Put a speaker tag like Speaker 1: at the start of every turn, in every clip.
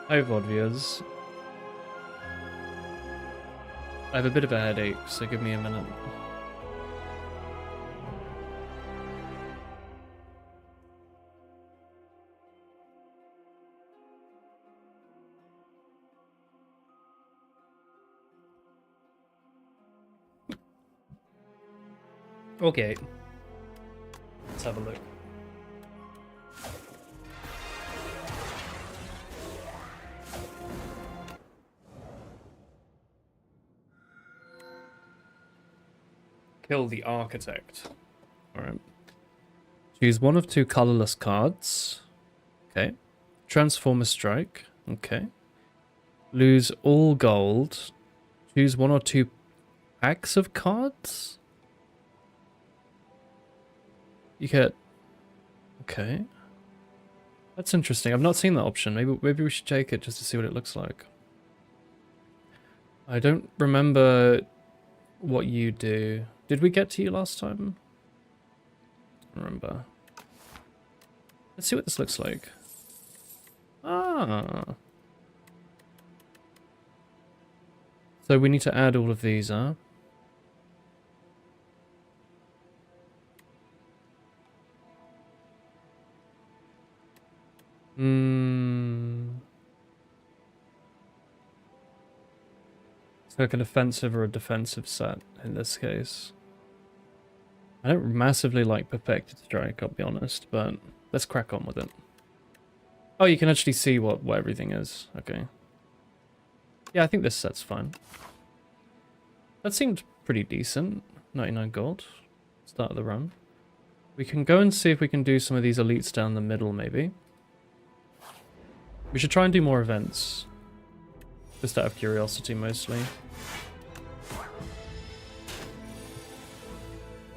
Speaker 1: Hi, VOD viewers. I have a bit of a headache, so give me a minute. Okay. Let's have a look. Kill the architect. Alright. Choose one of two colorless cards. Okay. Transform a strike. Okay. Lose all gold. Choose one or two packs of cards. You get... Okay. That's interesting. I've not seen that option. Maybe we should take it just to see what it looks like. I don't remember what you do. Did we get to you last time? I don't remember. Let's see what this looks like. Ah. So we need to add all of these, huh? It's like an offensive or a defensive set in this case. I don't massively like Perfected Strike, I'll be honest, but let's crack on with it. Oh, you can actually see what everything is. Okay. Yeah, I think this set's fine. That seemed pretty decent. 99 gold. Start of the run. We can go and see if we can do some of these elites down the middle, maybe. We should try and do more events. Just out of curiosity, mostly.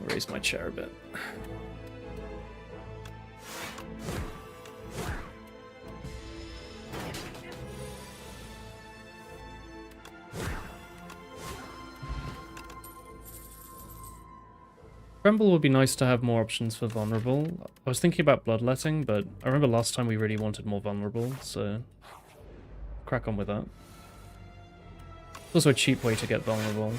Speaker 1: Raise my chair a bit. Tremble would be nice to have more options for vulnerable. I was thinking about bloodletting, but I remember last time we really wanted more vulnerable, so crack on with that. It's also a cheap way to get vulnerable.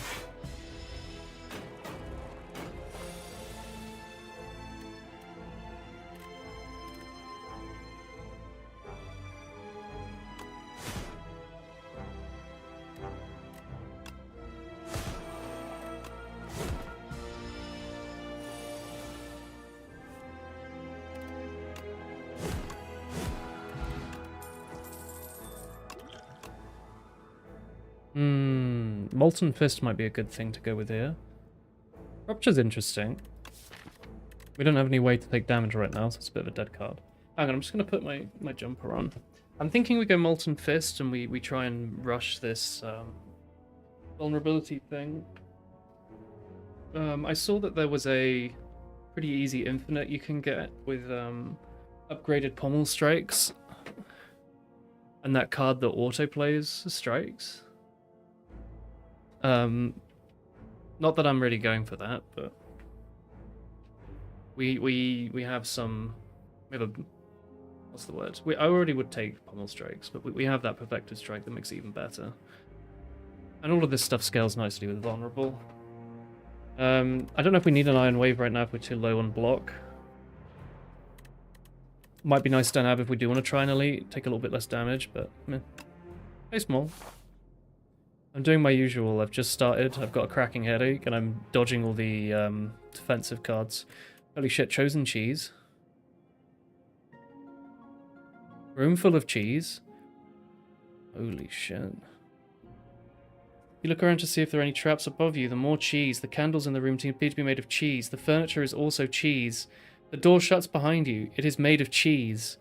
Speaker 1: Molten Fist might be a good thing to go with here. Rupture's interesting. We don't have any way to take damage right now, so it's a bit of a dead card. Hang on, I'm just going to put my jumper on. I'm thinking we go Molten Fist and we try and rush this vulnerability thing. I saw that there was a pretty easy infinite you can get with upgraded pommel strikes. And that card that autoplays strikes. Not that I'm really going for that, but we have some. We have a what's the word? I already would take pommel strikes, but we have that perfected strike that makes it even better. And all of this stuff scales nicely with vulnerable. I don't know if we need an Iron Wave right now if we're too low on block. Might be nice to have if we do want to try an elite, take a little bit less damage, but meh. Play small. I'm doing my usual. I've just started. I've got a cracking headache, and I'm dodging all the defensive cards. Holy shit, Chosen Cheese. Room full of cheese. Holy shit. You look around to see if there are any traps above you. The more cheese. The candles in the room appear to be made of cheese. The furniture is also cheese. The door shuts behind you. It is made of cheese.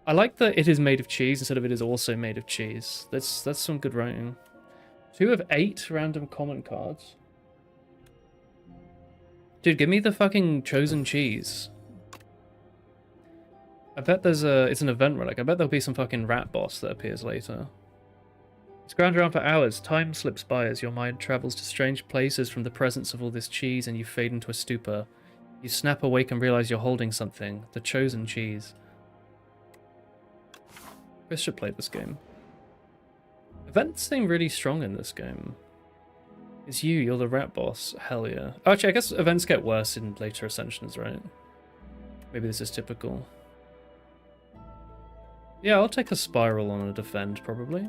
Speaker 1: I like that it is made of cheese instead of it is also made of cheese. That's some good writing. 2 of 8 random common cards. Dude, give me the fucking Chosen Cheese. I bet there's it's an event relic. I bet there'll be some fucking rat boss that appears later. It's ground around for hours. Time slips by as your mind travels to strange places from the presence of all this cheese and you fade into a stupor. You snap awake and realize you're holding something. The Chosen Cheese. Chris should play this game. Events seem really strong in this game. It's you're the rat boss. Hell yeah. Oh, actually, I guess events get worse in later ascensions, right? Maybe this is typical. Yeah, I'll take a spiral on a defend, probably.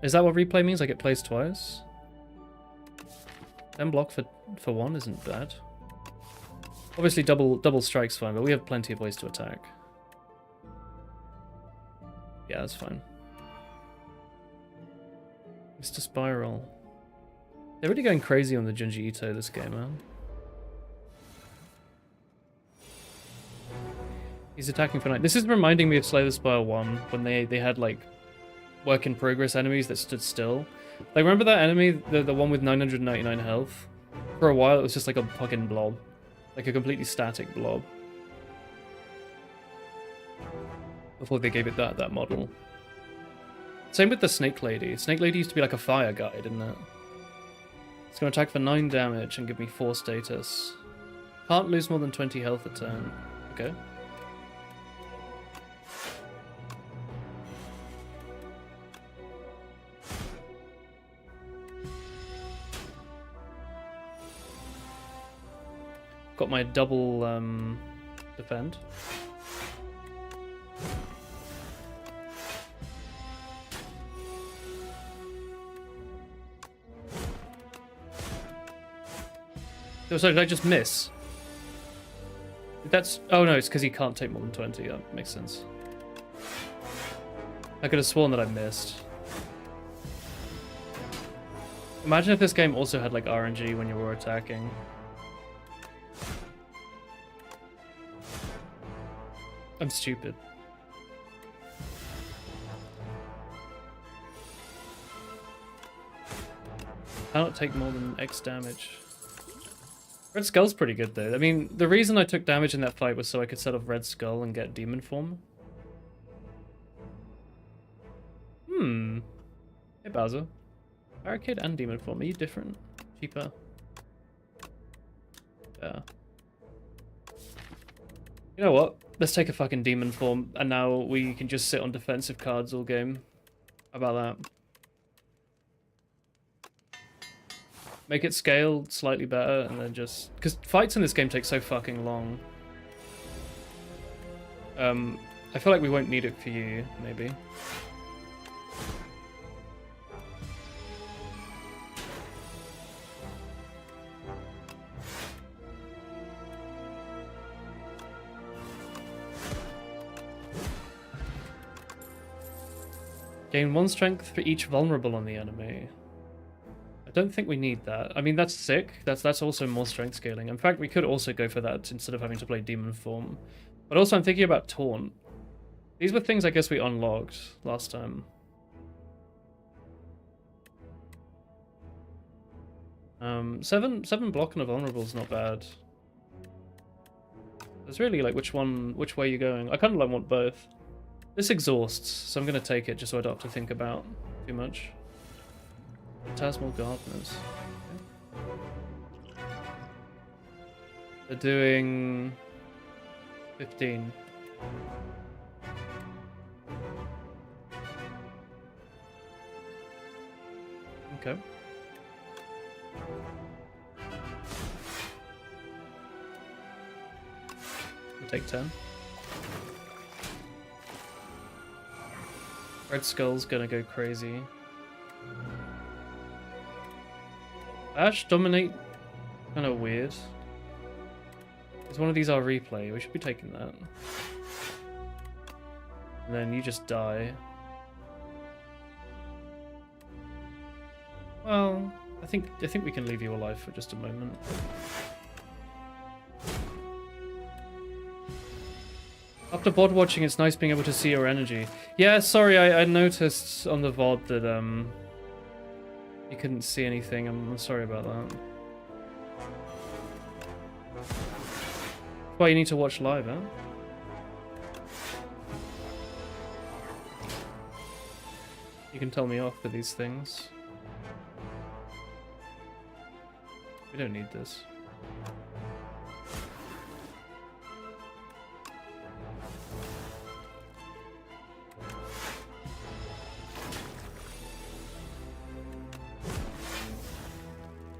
Speaker 1: Is that what replay means? I get placed twice? 10 block for one isn't bad. Obviously double strike's fine, but we have plenty of ways to attack. Yeah, that's fine. Mr. Spiral. They're really going crazy on the Junji Ito this game, man. He's attacking for 9. This is reminding me of Slay the Spire 1, when they had, like, work-in-progress enemies that stood still. Like, remember that enemy, the one with 999 health? For a while, it was just like a fucking blob. Like a completely static blob. Before they gave it that model. Same with the Snake Lady. Snake Lady used to be like a fire guy, didn't it? It's going to attack for 9 damage and give me 4 status. Can't lose more than 20 health a turn. Okay. Got my double defend. Oh, sorry, did I just miss? That's... Oh no, it's because he can't take more than 20. That makes sense. I could have sworn that I missed. Imagine if this game also had like RNG when you were attacking. I'm stupid. Cannot take more than X damage. Red Skull's pretty good though. I mean, the reason I took damage in that fight was so I could set off Red Skull and get Demon Form. Hey Bowser. Barricade and Demon Form, are you different? Cheaper? Yeah. You know what? Let's take a fucking Demon Form, and now we can just sit on defensive cards all game. How about that? Make it scale slightly better, and then just... Because fights in this game take so fucking long. I feel like we won't need it for you, maybe. Gain 1 strength for each vulnerable on the enemy. I don't think we need that. I mean, that's sick. That's also more strength scaling. In fact, we could also go for that instead of having to play Demon Form. But also, I'm thinking about Taunt. These were things I guess we unlocked last time. Seven block and a vulnerable is not bad. It's really like which way you're going. I kind of want both. This exhausts, so I'm going to take it just so I don't have to think about too much. Phantasmal Gardeners. Okay. They're doing 15. Okay. We'll take 10. Red Skull's gonna go crazy. Ash, Dominate, kind of weird. Is one of these our replay? We should be taking that. And then you just die. Well, I think we can leave you alive for just a moment. After VOD watching, it's nice being able to see your energy. Yeah, sorry, I noticed on the VOD that you couldn't see anything. I'm sorry about that. That's why you need to watch live, huh? You can tell me off for these things. We don't need this.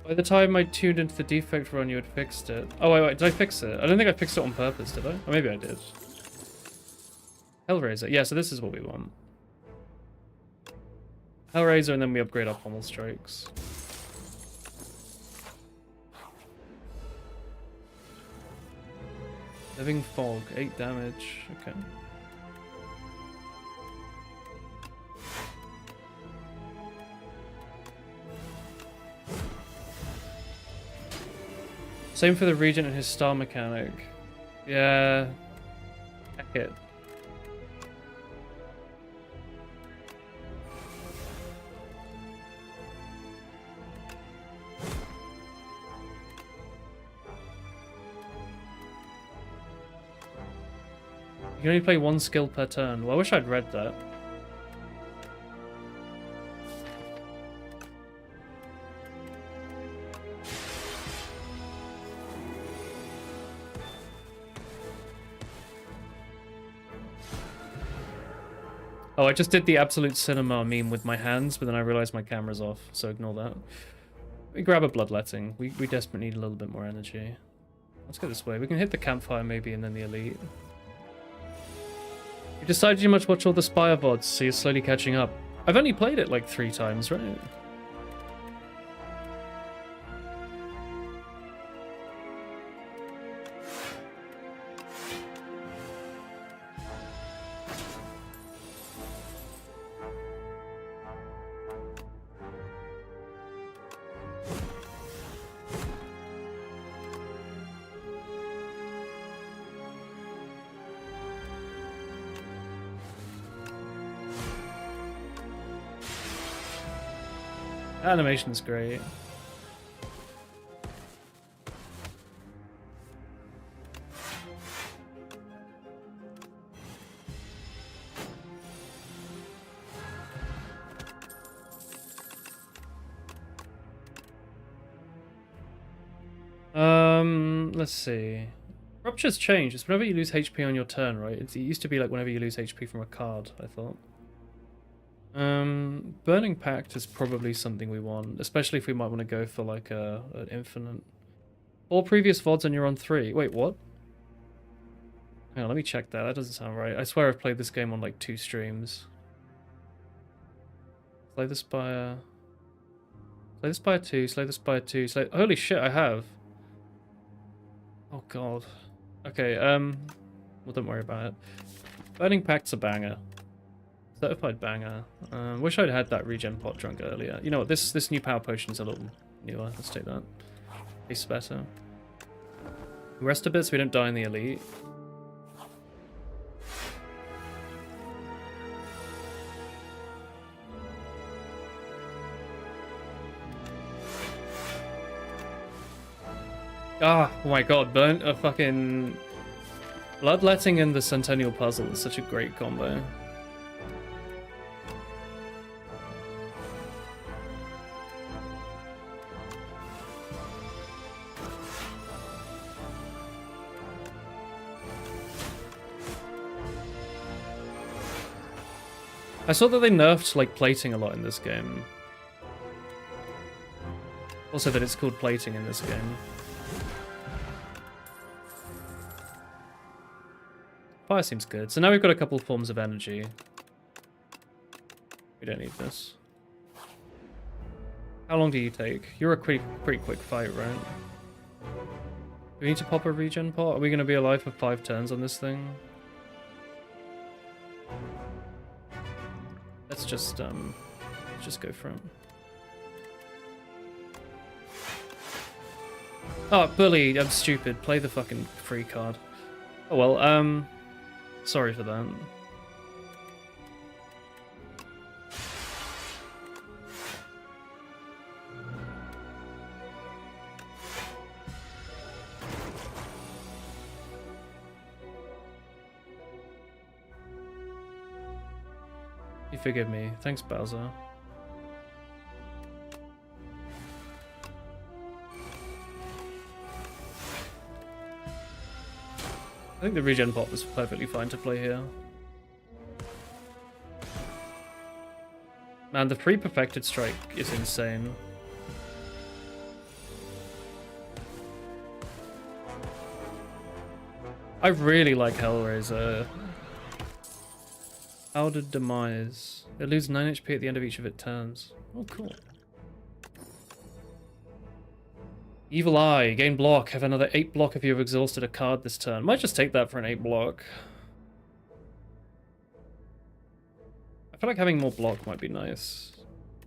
Speaker 1: By the time I tuned into the defect run, you had fixed it. Oh, wait, did I fix it? I don't think I fixed it on purpose, did I? Or maybe I did. Hellraiser. Yeah, so this is what we want. Hellraiser, and then we upgrade our pommel strikes. Living Fog, 8 damage. Okay. Same for the Regent and his star mechanic. Yeah. Heck it. You can only play one skill per turn. Well, I wish I'd read that. Oh, I just did the absolute cinema meme with my hands, but then I realized my camera's off, so ignore that. We grab a bloodletting. We desperately need a little bit more energy. Let's go this way. We can hit the campfire maybe, and then the elite. You decided you must watch all the Spire VODs, so you're slowly catching up. I've only played it like 3 times, right? Animation's great. Let's see. Rupture's changed. It's whenever you lose HP on your turn, right? It used to be like whenever you lose HP from a card, I thought. Burning Pact is probably something we want, especially if we might want to go for like an infinite. All previous VODs and you're on 3. Wait, what? Hang on, let me check that. That doesn't sound right. I swear I've played this game on like 2 streams. Slay the Spire. Slay the Spire 2, Slay the Spire 2, Slay... Holy shit, I have. Oh god. Okay, well don't worry about it. Burning Pact's a banger. Certified banger. Wish I'd had that regen pot drunk earlier. You know what, this new power potion's a little newer. Let's take that. Tastes better. Rest a bit so we don't die in the elite. Ah, oh my god, burnt a fucking... Bloodletting and the Centennial Puzzle is such a great combo. I saw that they nerfed, like, plating a lot in this game. Also that it's called plating in this game. Fire seems good. So now we've got a couple forms of energy. We don't need this. How long do you take? You're a pretty quick fight, right? Do we need to pop a regen pot? Are we going to be alive for 5 turns on this thing? Let's just go for it. Oh, bully! I'm stupid. Play the fucking free card. Oh well, sorry for that. You forgive me. Thanks, Bowser. I think the regen pot was perfectly fine to play here. Man, the free perfected strike is insane. I really like Hellraiser. Powdered Demise. It loses 9 HP at the end of each of its turns. Oh, cool. Evil Eye. Gain block. Have another 8 block if you've exhausted a card this turn. Might just take that for an 8 block. I feel like having more block might be nice.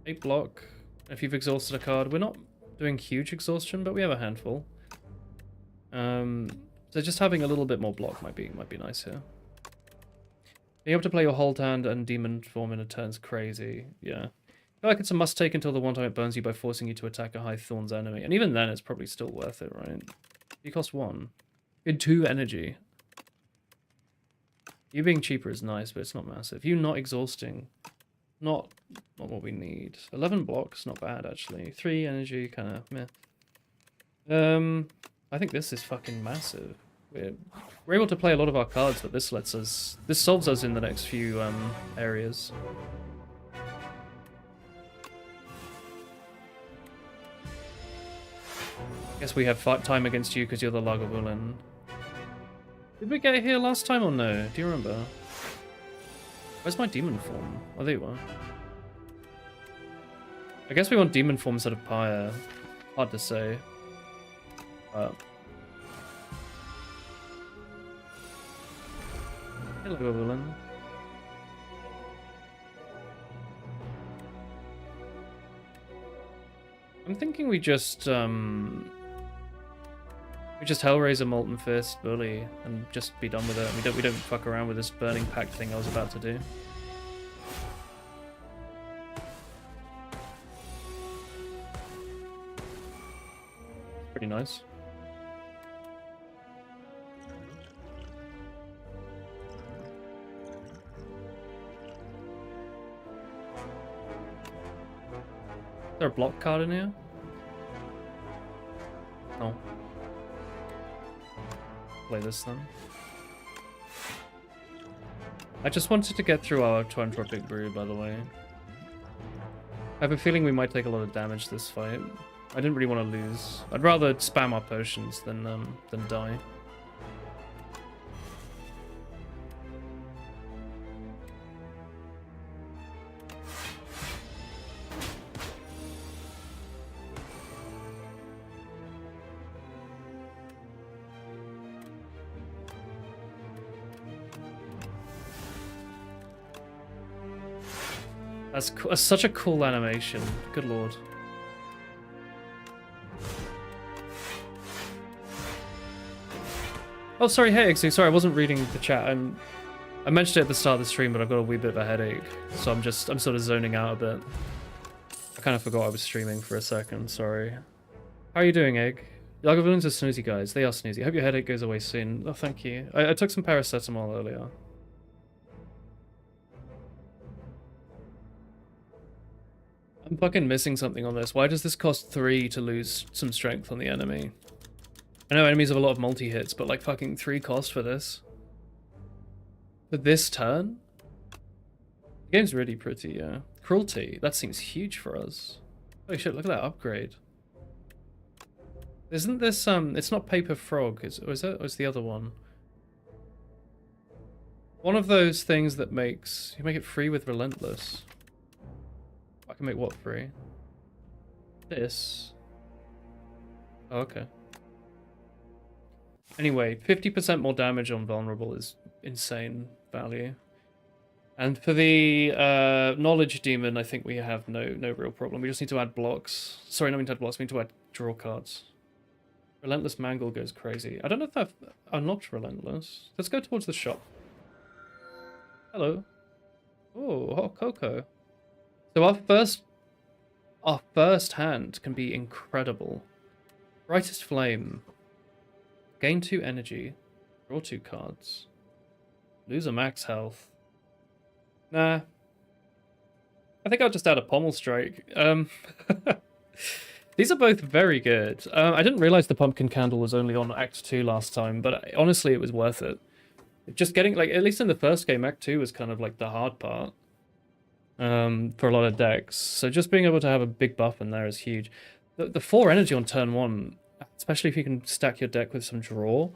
Speaker 1: 8 block. If you've exhausted a card. We're not doing huge exhaustion, but we have a handful. So just having a little bit more block might be nice here. Being able to play your hold hand and demon form in a turn's crazy. Yeah. I feel like it's a must take until the one time it burns you by forcing you to attack a high thorns enemy. And even then it's probably still worth it, right? You cost 1. You had 2 energy. You being cheaper is nice, but it's not massive. You not exhausting. Not what we need. 11 blocks, not bad actually. 3 energy, kind of meh. I think this is fucking massive. We're able to play a lot of our cards, but this solves us in the next few areas. Guess we have time against you because you're the Lagavulin. Did we get here last time or no? Do you remember? Where's my demon form? Oh, there you are. I guess we want demon form instead of Pyre. Hard to say. Hello, Lagavulin. I'm thinking we just Hellraiser Molten Fist Bully and just be done with it. We don't fuck around with this Burning Pact thing I was about to do. Pretty nice. Is there a block card in here? No. Play this then. I just wanted to get through our Twantropic Brew, by the way. I have a feeling we might take a lot of damage this fight. I didn't really want to lose. I'd rather spam our potions than die. That's such a cool animation. Good lord. Oh, sorry, hey, Exu. Sorry, I wasn't reading the chat. I mentioned it at the start of the stream, but I've got a wee bit of a headache, so I'm sort of zoning out a bit. I kind of forgot I was streaming for a second. Sorry. How are you doing, Egg? Lagavulins are snoozy guys. They are snoozy. I hope your headache goes away soon. Oh, thank you. I took some paracetamol earlier. I'm fucking missing something on this. Why does this cost 3 to lose some strength on the enemy? I know enemies have a lot of multi-hits, but like fucking 3 cost for this. For this turn? The game's really pretty, yeah. Cruelty, that seems huge for us. Holy shit, look at that upgrade. Isn't this, it's not Paper Frog, is it? Or is the other one? One of those things that makes, you make it free with Relentless. I can make what free? This. Oh, okay. Anyway, 50% more damage on vulnerable is insane value. And for the knowledge demon, I think we have no real problem. We just need to add blocks. Sorry, not mean to add blocks, we need to add draw cards. Relentless Mangle goes crazy. I don't know if I've unlocked Relentless. Let's go towards the shop. Hello. Oh, hot cocoa. So our first hand can be incredible. Brightest Flame. Gain 2 energy. Draw 2 cards. Lose a max health. Nah. I think I'll just add a Pommel Strike. These are both very good. I didn't realize the Pumpkin Candle was only on Act 2 last time, but honestly it was worth it. Just getting, like, at least in the first game, Act 2 was kind of like the hard part. For a lot of decks. So just being able to have a big buff in there is huge. The 4 energy on turn 1, especially if you can stack your deck with some draw,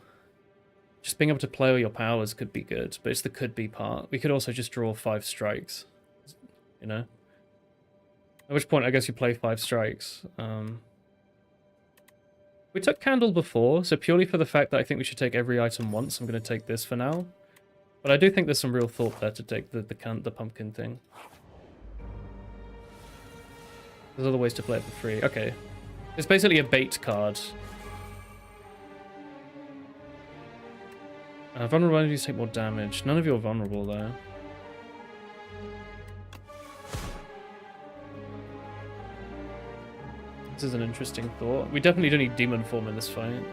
Speaker 1: Just being able to play all your powers could be good, but it's the could be part. We could also just draw 5 strikes, you know? At which point, I guess you play 5 strikes. We took Candle before, so purely for the fact that I think we should take every item once, I'm going to take this for now. But I do think there's some real thought there to take the pumpkin thing. There's other ways to play it for free. Okay. It's basically a bait card. Vulnerable enemies take more damage. None of you are vulnerable, though. This is an interesting thought. We definitely don't need demon form in this fight.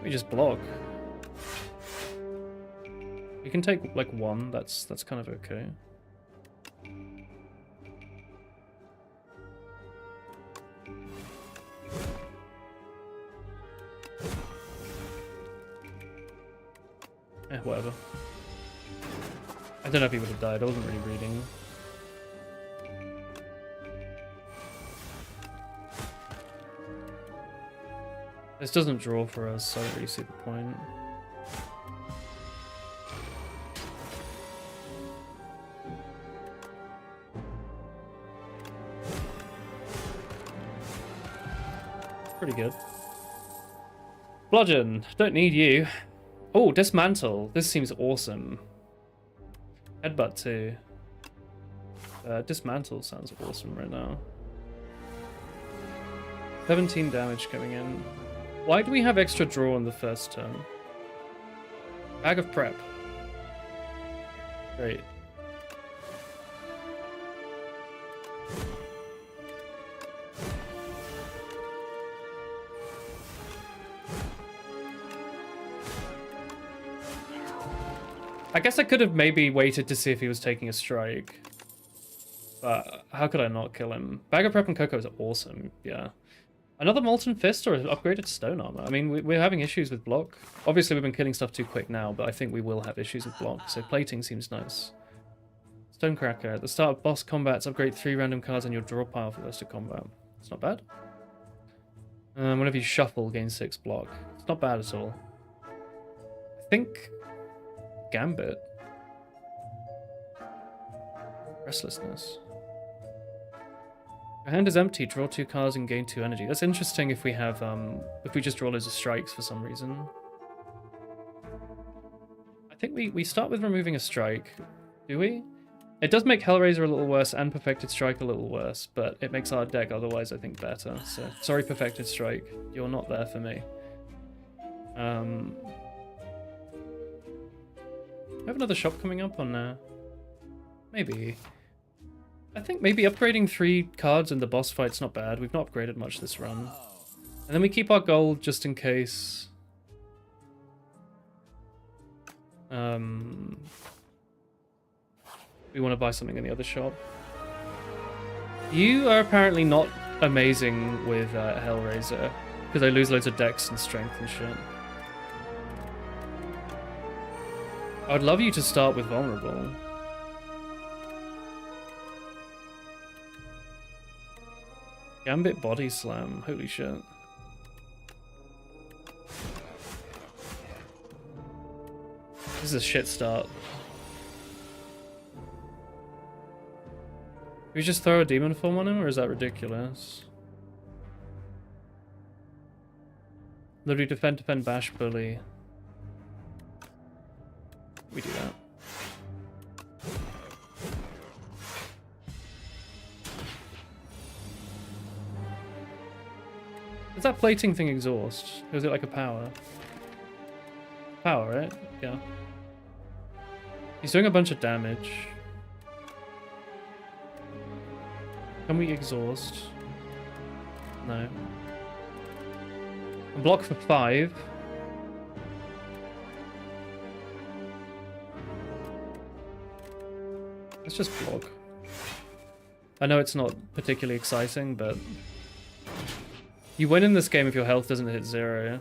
Speaker 1: We just block. We can take like 1. That's kind of okay. Whatever. I don't know if he would have died. I wasn't really reading. This doesn't draw for us, so I don't really see the point. Pretty good. Bludgeon, don't need you. Oh, Dismantle. This seems awesome. Headbutt too. Dismantle sounds awesome right now. 17 damage coming in. Why do we have extra draw on the first turn? Bag of Prep. Great. I guess I could have maybe waited to see if he was taking a strike. But how could I not kill him? Bag of Prep and Cocoa is awesome, yeah. Another Molten Fist or an upgraded Stone Armor? I mean, we're having issues with block. Obviously, we've been killing stuff too quick now, but I think we will have issues with block, so plating seems nice. Stonecracker. At the start of boss combats, upgrade 3 random cards on your draw pile for the rest of combat. It's not bad. Whenever you shuffle, gain 6 block. It's not bad at all. I think Gambit. Restlessness. Your hand is empty, draw 2 cards and gain 2 energy. That's interesting if we have, if we just draw loads of strikes for some reason. I think we start with removing a strike. Do we? It does make Hellraiser a little worse and Perfected Strike a little worse, but it makes our deck otherwise, I think, better. So, sorry, Perfected Strike. You're not there for me. We have another shop coming up on maybe. I think maybe upgrading 3 cards in the boss fight's not bad. We've not upgraded much this run. And then we keep our gold just in case. We want to buy something in the other shop. You are apparently not amazing with Hellraiser, because I lose loads of dex and strength and shit. I would love you to start with Vulnerable. Gambit Body Slam, holy shit. This is a shit start. Can we just throw a demon form on him, or is that ridiculous? Literally defend, bash, bully. We do that. Does that plating thing exhaust? Or is it like a power? Power, right? Yeah. He's doing a bunch of damage. Can we exhaust? No. And block for 5. Let's just block. I know it's not particularly exciting, but you win in this game if your health doesn't hit 0.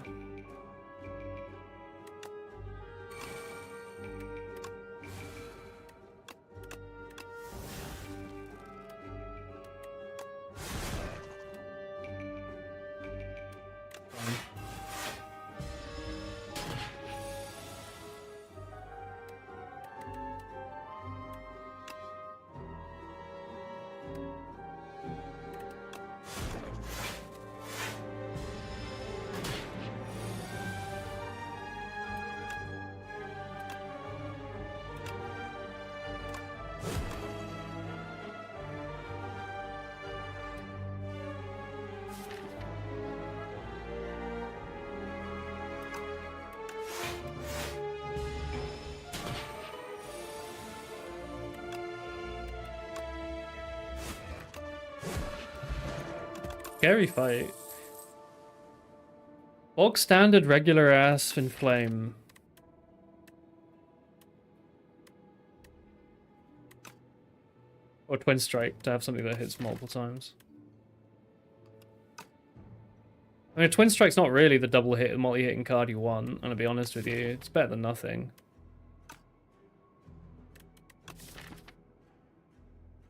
Speaker 1: Scary fight. Bog standard regular ass Inflame. Or Twin Strike to have something that hits multiple times. I mean, Twin Strike's not really the double hit, multi-hitting card you want, I'm gonna be honest with you. It's better than nothing.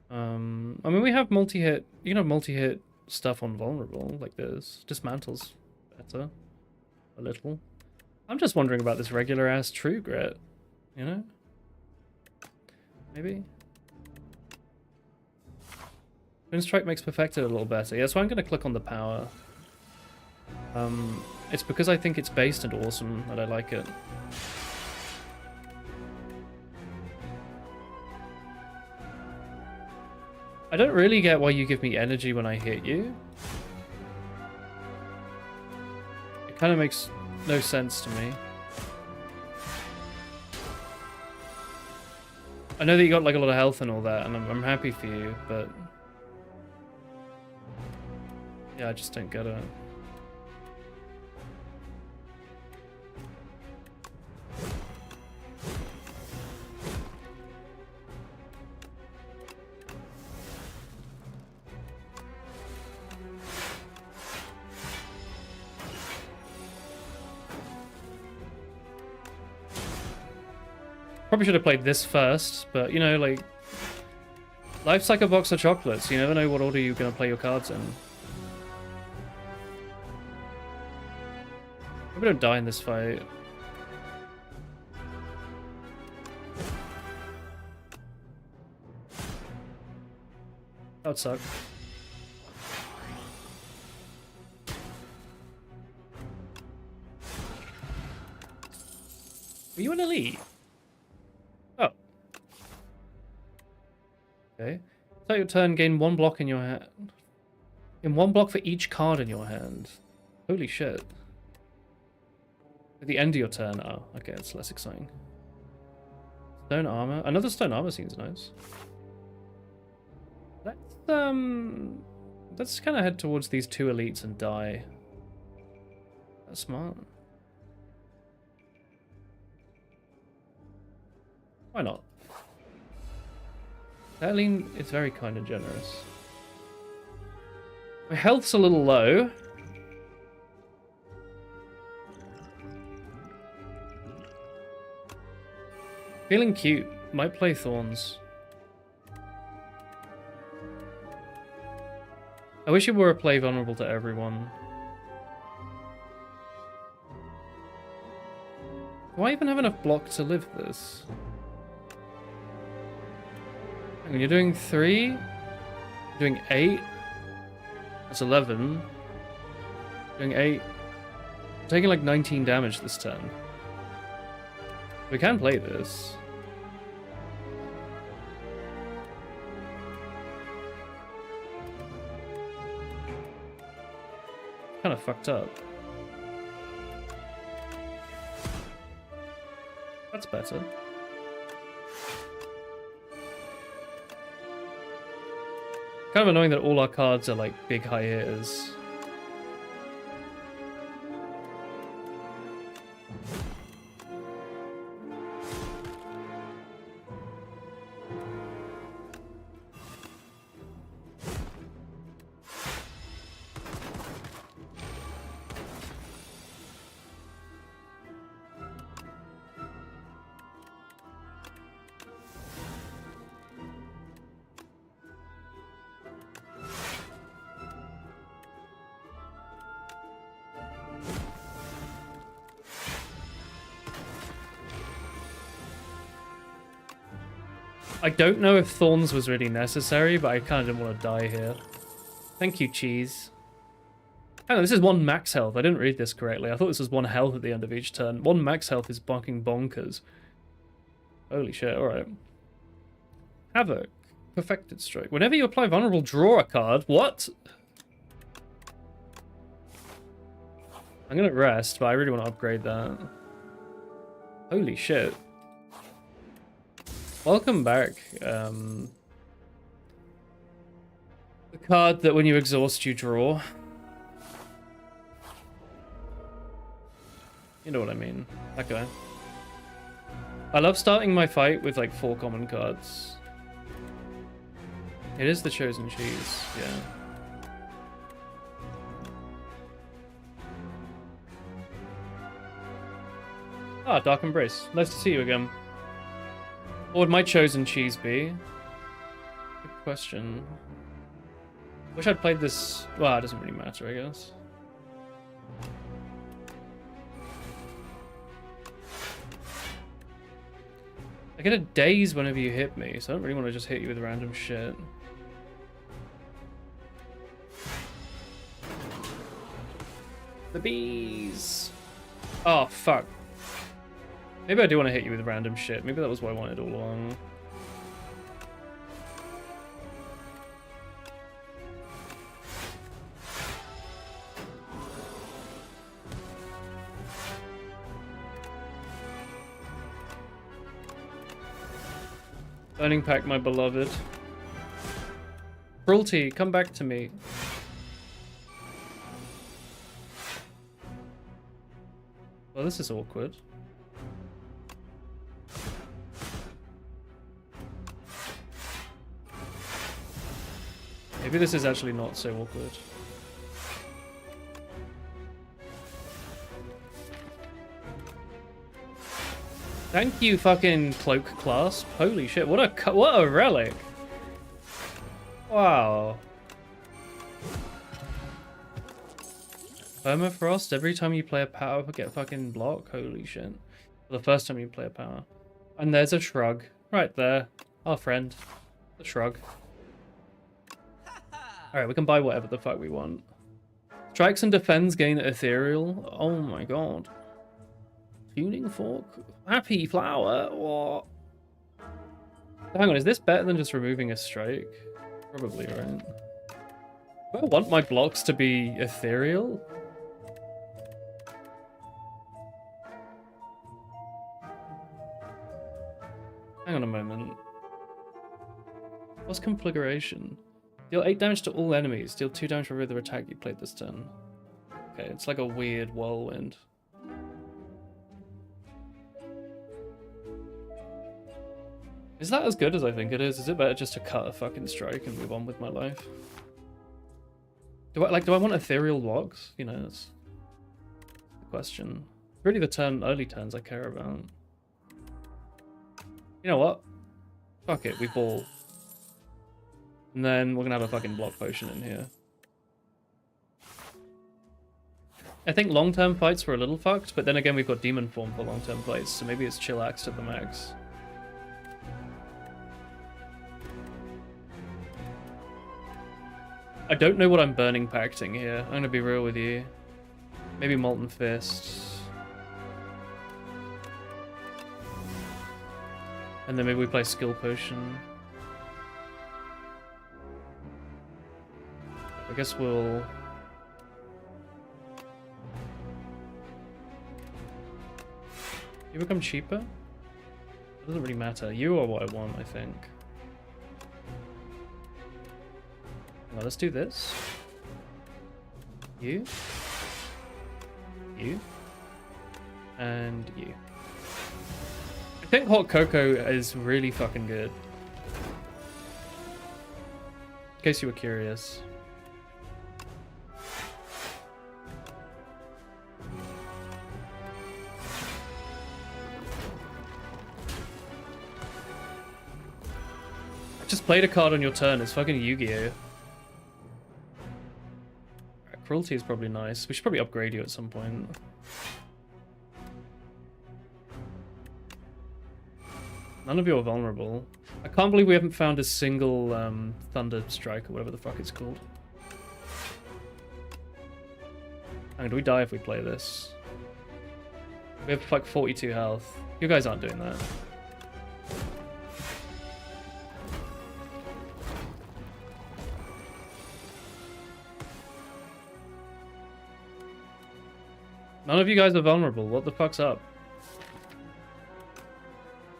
Speaker 1: I mean, we have multi-hit, you can have multi-hit stuff on Vulnerable, like this. Dismantle's better. A little. I'm just wondering about this regular-ass True Grit, you know? Maybe? Twin Strike makes Perfected a little better. Yeah, so I'm gonna click on the power. It's because I think it's based and awesome that I like it. I don't really get why you give me energy when I hit you. It kind of makes no sense to me. I know that you got like a lot of health and all that, and I'm happy for you, but yeah, I just don't get it. Probably should have played this first, but you know, like, life's like a box of chocolates. You never know what order you're going to play your cards in. Hope we don't die in this fight. That would suck. Were you an elite? Oh. Okay. Start your turn, gain 1 block in your hand. Gain 1 block for each card in your hand. Holy shit. At the end of your turn. Oh, okay, that's less exciting. Stone armor. Another stone armor seems nice. Let's kind of head towards these 2 elites and die. That's smart. Why not? That lean is very kind and generous. My health's a little low. Feeling cute. Might play Thorns. I wish it were a play vulnerable to everyone. Do I even have enough block to live this? Hang on, you're doing 3? You're doing 8? That's 11. Doing 8. I'm taking like 19 damage this turn. We can play this. Kind of fucked up. That's better. Kind of annoying that all our cards are like big high hitters. I don't know if Thorns was really necessary, but I kind of didn't want to die here. Thank you, Cheese. Hang on, this is 1 max health. I didn't read this correctly. I thought this was 1 health at the end of each turn. 1 max health is fucking bonkers. Holy shit, alright. Havoc. Perfected Strike. Whenever you apply Vulnerable, draw a card. What? I'm gonna rest, but I really want to upgrade that. Holy shit. Welcome back. The The card that when you exhaust you draw. You know what I mean. That guy. I love starting my fight with like 4 common cards. It is the chosen cheese, yeah. Ah, Dark Embrace. Nice to see you again. What would my chosen cheese be? Good question. Wish I'd played this... Well, it doesn't really matter, I guess. I get a daze whenever you hit me, so I don't really want to just hit you with random shit. The bees! Oh, fuck. Maybe I do want to hit you with random shit. Maybe that was what I wanted all along. Burning Pack, my beloved. Cruelty, come back to me. Well, this is awkward. Maybe this is actually not so awkward. Thank you, fucking Cloak Clasp. Holy shit, what a relic. Wow. Permafrost, every time you play a power, get fucking block. Holy shit. For the first time you play a power. And there's a shrug. Right there. Our friend. The shrug. Alright, we can buy whatever the fuck we want. Strikes and defends gain ethereal. Oh my god. Tuning fork? Happy flower? What? Hang on, is this better than just removing a strike? Probably, right? Do I want my blocks to be ethereal? Hang on a moment. What's configuration? Deal 8 damage to all enemies. Deal 2 damage for every other attack you played this turn. Okay, it's like a weird whirlwind. Is that as good as I think it is? Is it better just to cut a fucking strike and move on with my life? Do I want ethereal blocks? You know, that's the question. Really the early turns I care about. You know what? Fuck it, we ball. And then we're gonna have a fucking block potion in here. I think long-term fights were a little fucked, but then again we've got demon form for long-term fights, so maybe it's chillax to the max. I don't know what I'm burning pacting here. I'm gonna be real with you. Maybe Molten Fist. And then maybe we play Skill Potion. I guess we'll... You become cheaper? It doesn't really matter. You are what I want, I think. Well, let's do this. You. You. And you. I think Hot Cocoa is really fucking good. In case you were curious. I just played a card on your turn. It's fucking Yu-Gi-Oh! Cruelty is probably nice. We should probably upgrade you at some point. None of you are vulnerable. I can't believe we haven't found a single Thunder Strike or whatever the fuck it's called. Hang on, do we die if we play this? We have like 42 health. You guys aren't doing that. None of you guys are vulnerable. What the fuck's up?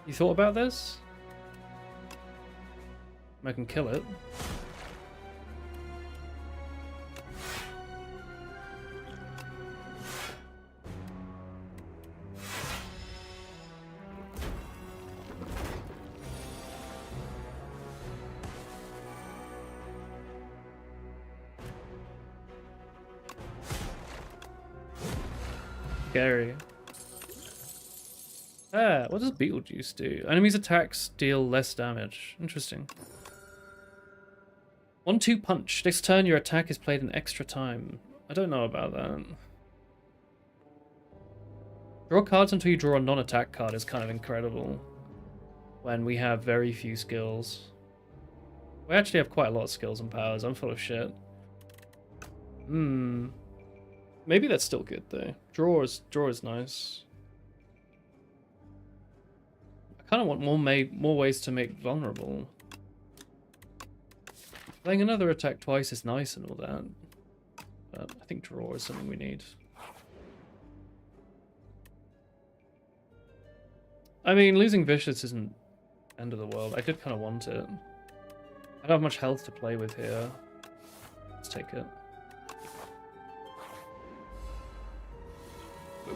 Speaker 1: You thought about this? I can kill it. scary. Ah, what does Beetlejuice do? Enemies' attacks deal less damage. Interesting. 1-2 punch. Next turn, your attack is played an extra time. I don't know about that. Draw cards until you draw a non-attack card is kind of incredible. When we have very few skills. We actually have quite a lot of skills and powers. I'm full of shit. Maybe that's still good though. Draw is nice. I kind of want more ways to make vulnerable. Playing another attack twice is nice and all that. But I think draw is something we need. I mean, losing Vicious isn't end of the world. I did kind of want it. I don't have much health to play with here. Let's take it.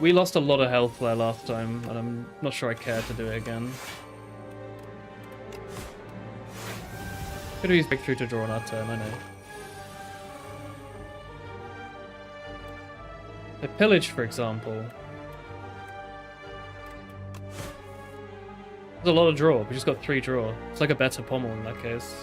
Speaker 1: We lost a lot of health there last time, and I'm not sure I care to do it again. Could have used breakthrough to draw on our turn, I know. The pillage, for example. There's a lot of draw. We just got 3 draw. It's like a better pommel in that case.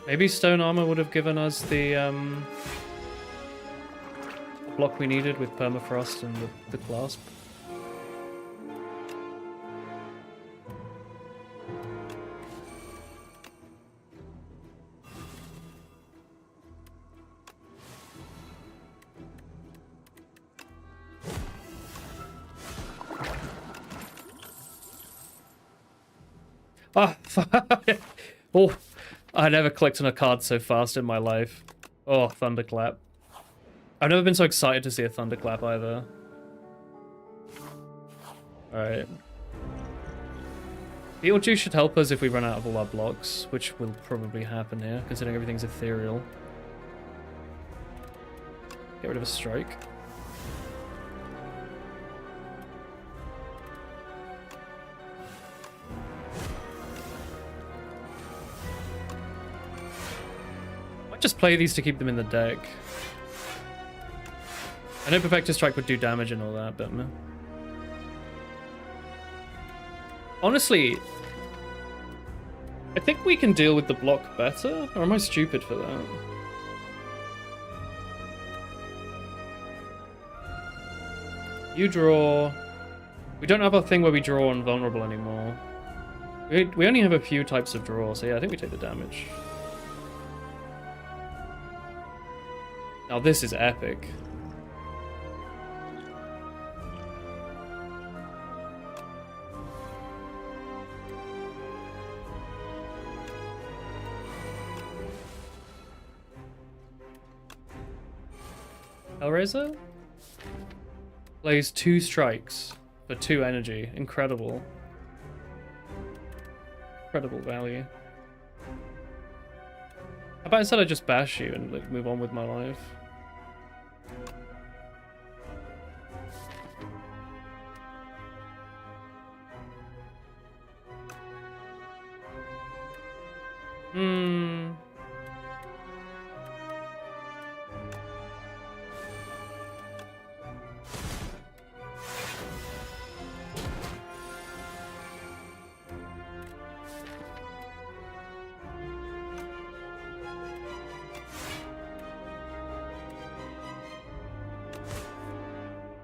Speaker 1: Maybe stone armor would have given us the block we needed with permafrost and the clasp. Ah, oh, I never clicked on a card so fast in my life. Oh, Thunderclap. I've never been so excited to see a Thunderclap either. Alright. Beetlejuice should help us if we run out of all our blocks, which will probably happen here, considering everything's ethereal. Get rid of a strike. Just play these to keep them in the deck. I know Perfected Strike would do damage and all that, but meh. Honestly, I think we can deal with the block better, or am I stupid for that? You draw. We don't have a thing where we draw on vulnerable anymore. We only have a few types of draw, so yeah, I think we take the damage. Now this is epic. Hellraiser? Plays 2 strikes for 2 energy. Incredible. Incredible value. How about instead I just bash you and like move on with my life?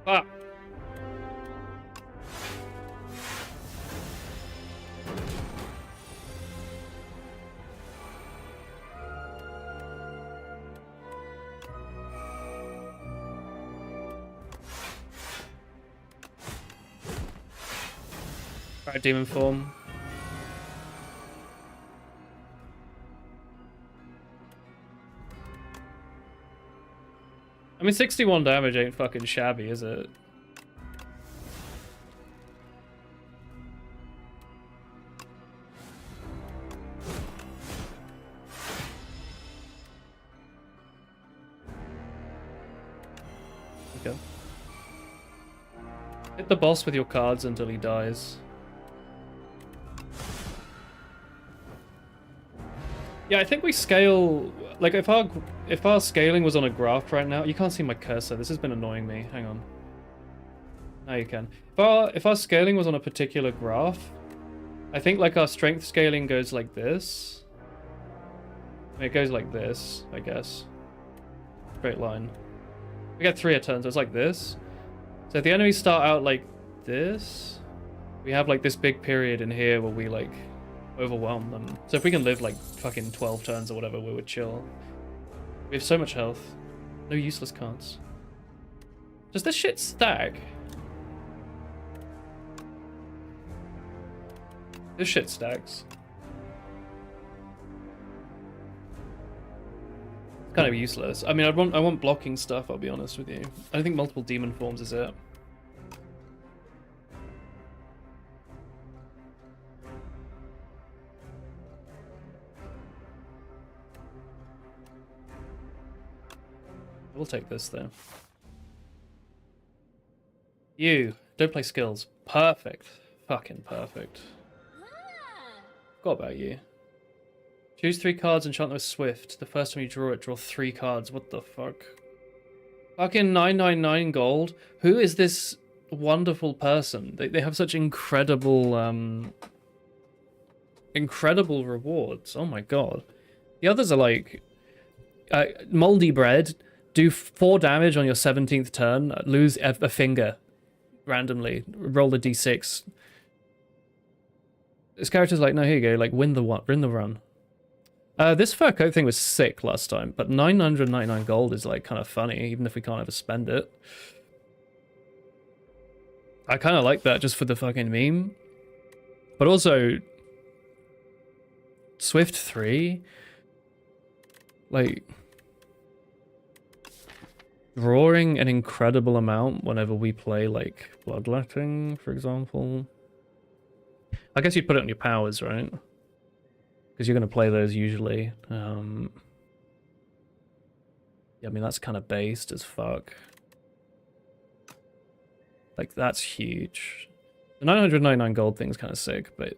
Speaker 1: Ah. Alright, demon form. I mean, 61 damage ain't fucking shabby, is it? Okay. Hit the boss with your cards until he dies. Yeah, I think we scale... Like, if our scaling was on a graph right now... You can't see my cursor. This has been annoying me. Hang on. Now you can. If our scaling was on a particular graph, I think, like, our strength scaling goes like this. It goes like this, I guess. Straight line. We get 3 a turn, so it's like this. So if the enemies start out like this, we have like this big period in here where we like overwhelm them. So if we can live like fucking 12 turns or whatever, we would chill. We have so much health. No useless cards. Does this shit stack? This shit stacks. It's kind of useless. I mean, I want blocking stuff, I'll be honest with you. I don't think multiple demon forms is it. We'll take this though. You don't play skills. Perfect. Fucking perfect. Forgot about you. Choose 3 cards, enchant them with Swift. The first time you draw it, draw 3 cards. What the fuck? Fucking 999 gold. Who is this wonderful person? They have such incredible incredible rewards. Oh my god. The others are like moldy bread. Do 4 damage on your 17th turn. Lose a finger randomly. Roll a d6. This character's like, no, here you go. Like, win the run. This fur coat thing was sick last time, but 999 gold is like kind of funny, even if we can't ever spend it. I kind of like that just for the fucking meme. But also, Swift 3, like, drawing an incredible amount whenever we play, like, Bloodletting, for example. I guess you'd put it on your powers, right? Because you're going to play those usually. Yeah, I mean, that's kind of based as fuck. Like, that's huge. The 999 gold thing's kind of sick, but...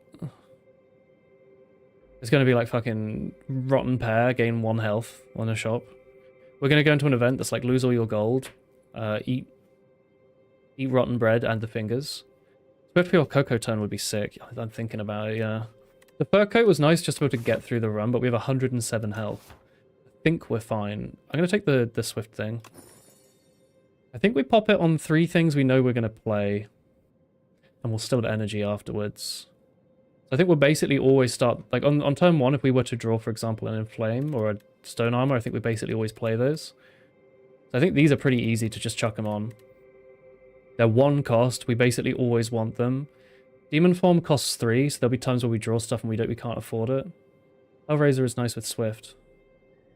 Speaker 1: It's going to be like fucking Rotten Pear, gain 1 health on a shop. We're going to go into an event that's like, lose all your gold, eat rotten bread and the fingers. Swift for your Cocoa turn would be sick. I'm thinking about it, yeah. The fur coat was nice just to be able to get through the run, but we have 107 health. I think we're fine. I'm going to take the Swift thing. I think we pop it on 3 things we know we're going to play. And we'll still have energy afterwards. So I think we'll basically always start... Like, on turn 1, if we were to draw, for example, an Inflame or a Stone Armor, I think we basically always play those. So I think these are pretty easy to just chuck them on. They're 1 cost. We basically always want them. Demon Form costs 3, so there'll be times where we draw stuff and we can't afford it. Hellraiser is nice with Swift.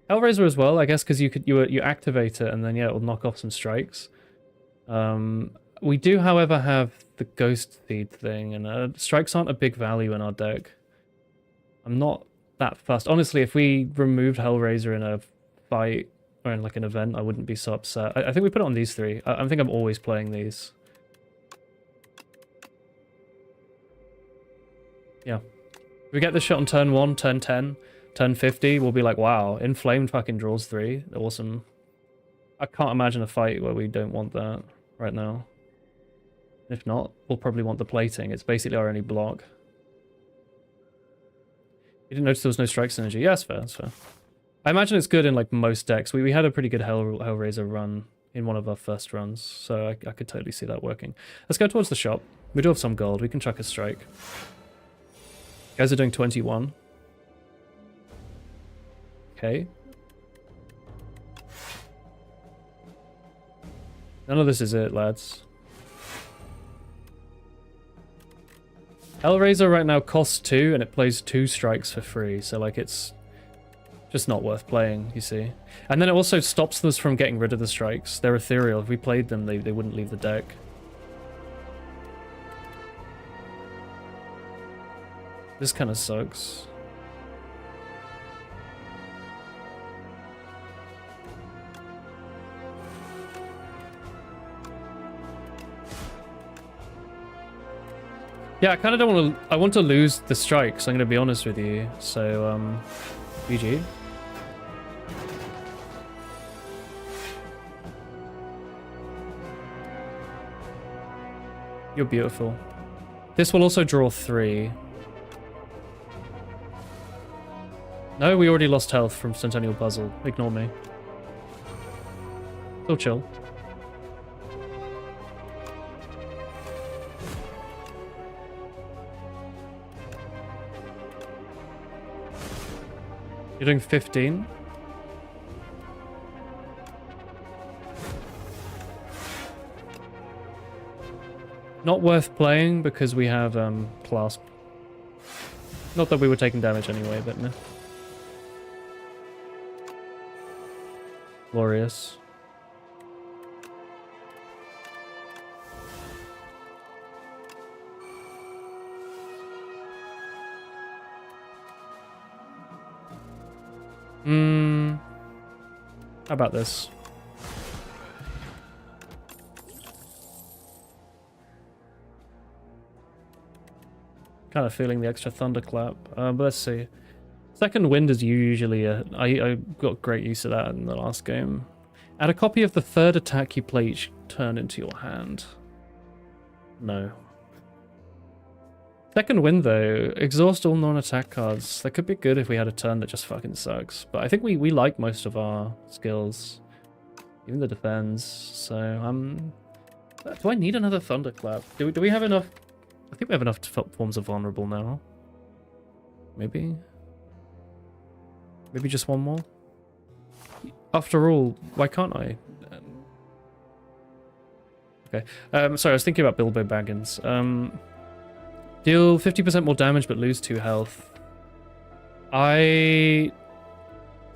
Speaker 1: Hellraiser as well, I guess, because you activate it and then yeah, it'll knock off some strikes. We do, however, have the Ghost Feed thing, and strikes aren't a big value in our deck. I'm not that fussed. Honestly, if we removed Hellraiser in a fight or in like an event, I wouldn't be so upset. I think we put it on these 3. I think I'm always playing these. Yeah. If we get this shot on turn 1, turn 10, turn 50, we'll be like, wow, Inflamed fucking draws 3. Awesome. I can't imagine a fight where we don't want that right now. If not, we'll probably want the plating. It's basically our only block. You didn't notice there was no strike synergy? Yeah, that's fair, that's fair. I imagine it's good in like most decks. We had a pretty good Hellraiser run in one of our first runs, so I could totally see that working. Let's go towards the shop. We do have some gold. We can chuck a strike. You guys are doing 21. Okay. None of this is it, lads. Hellraiser right now costs 2, and it plays 2 strikes for free, so like it's just not worth playing, you see. And then it also stops us from getting rid of the strikes. They're ethereal. If we played them, they wouldn't leave the deck. This kind of sucks. Yeah, I kind of don't want to... I want to lose the strikes, I'm going to be honest with you. So, GG. You're beautiful. This will also draw 3. No, we already lost health from Centennial Puzzle. Ignore me. Still chill. You're doing 15. Not worth playing because we have clasp. Not that we were taking damage anyway, but no. Glorious. How about this? Kind of feeling the extra thunderclap, but let's see. Second wind is usually I got great use of that in the last game. Add a copy of the third attack you play each turn into your hand. No. Second wind though, exhaust all non-attack cards. That could be good if we had a turn that just fucking sucks. But I think we like most of our skills. Even the defense. So do I need another thunderclap? Do we have enough? I think we have enough forms of vulnerable now. Maybe? Maybe just one more? After all, why can't I? Okay. Sorry, I was thinking about Bilbo Baggins. Deal 50% more damage but lose 2 health. I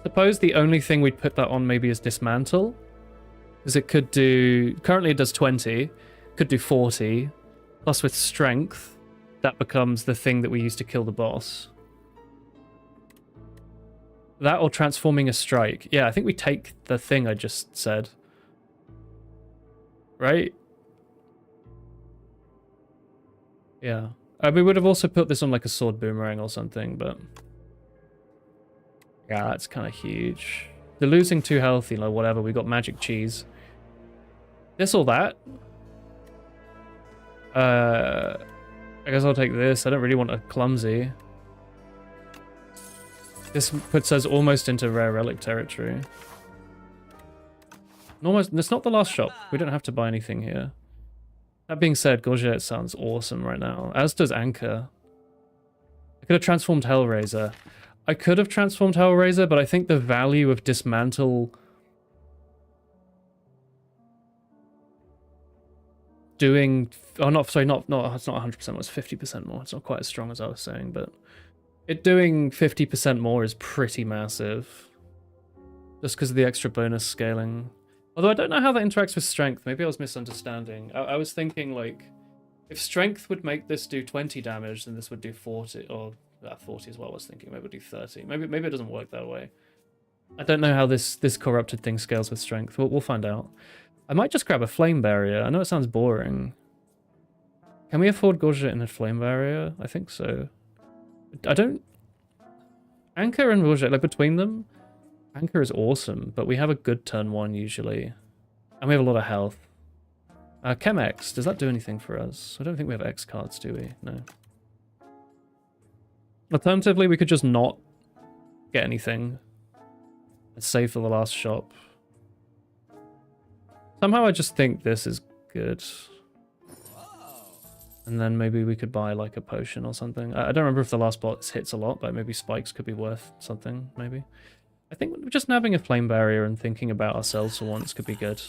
Speaker 1: suppose the only thing we'd put that on maybe is Dismantle. Because it could do... Currently it does 20. Could do 40. Plus with Strength, that becomes the thing that we use to kill the boss. That or transforming a strike. Yeah, I think we take the thing I just said. Right? Yeah. We would have also put this on like a sword boomerang or something, but... Yeah, that's kind of huge. They're losing 2 health, you know, whatever. We got magic cheese. This or that? I guess I'll take this. I don't really want a clumsy. This puts us almost into rare relic territory. Almost. It's not the last shop. We don't have to buy anything here. That being said, Gorget sounds awesome right now. As does Anchor. I could have transformed Hellraiser. I could have transformed Hellraiser, but I think the value of Dismantle... doing... Oh, not, sorry, not it's not 100% more, it's 50% more. It's not quite as strong as I was saying, but... It doing 50% more is pretty massive. Just because of the extra bonus scaling. Although I don't know how that interacts with strength. Maybe I was misunderstanding. I was thinking, like, if strength would make this do 20 damage, then this would do 40, or 40 is what I was thinking. Maybe it would do 30. Maybe it doesn't work that way. I don't know how this corrupted thing scales with strength. We'll find out. I might just grab a flame barrier. I know it sounds boring. Can we afford Gorget in a flame barrier? I think so. I don't... Anchor and Gorget, like between them, Anchor is awesome, but we have a good turn 1 usually. And we have a lot of health. Chemex, does that do anything for us? I don't think we have X cards, do we? No. Alternatively, we could just not get anything. And save for the last shop. Somehow I just think this is good. And then maybe we could buy like a potion or something. I don't remember if the last boss hits a lot, but maybe spikes could be worth something, maybe. I think just having a flame barrier and thinking about ourselves for once could be good.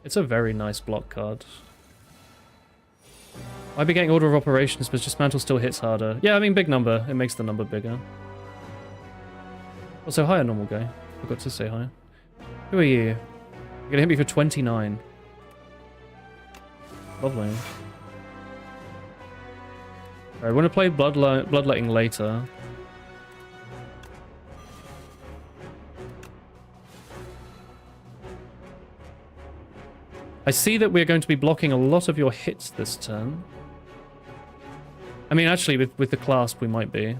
Speaker 1: It's a very nice block card. Might be getting Order of Operations, but Dismantle still hits harder. Yeah, I mean, big number. It makes the number bigger. Also, hiya, normal guy. Forgot to say hi. Who are you? You're gonna hit me for 29. Lovely. Alright, I want to play Bloodletting later. I see that we're going to be blocking a lot of your hits this turn. I mean, actually, with the clasp, we might be.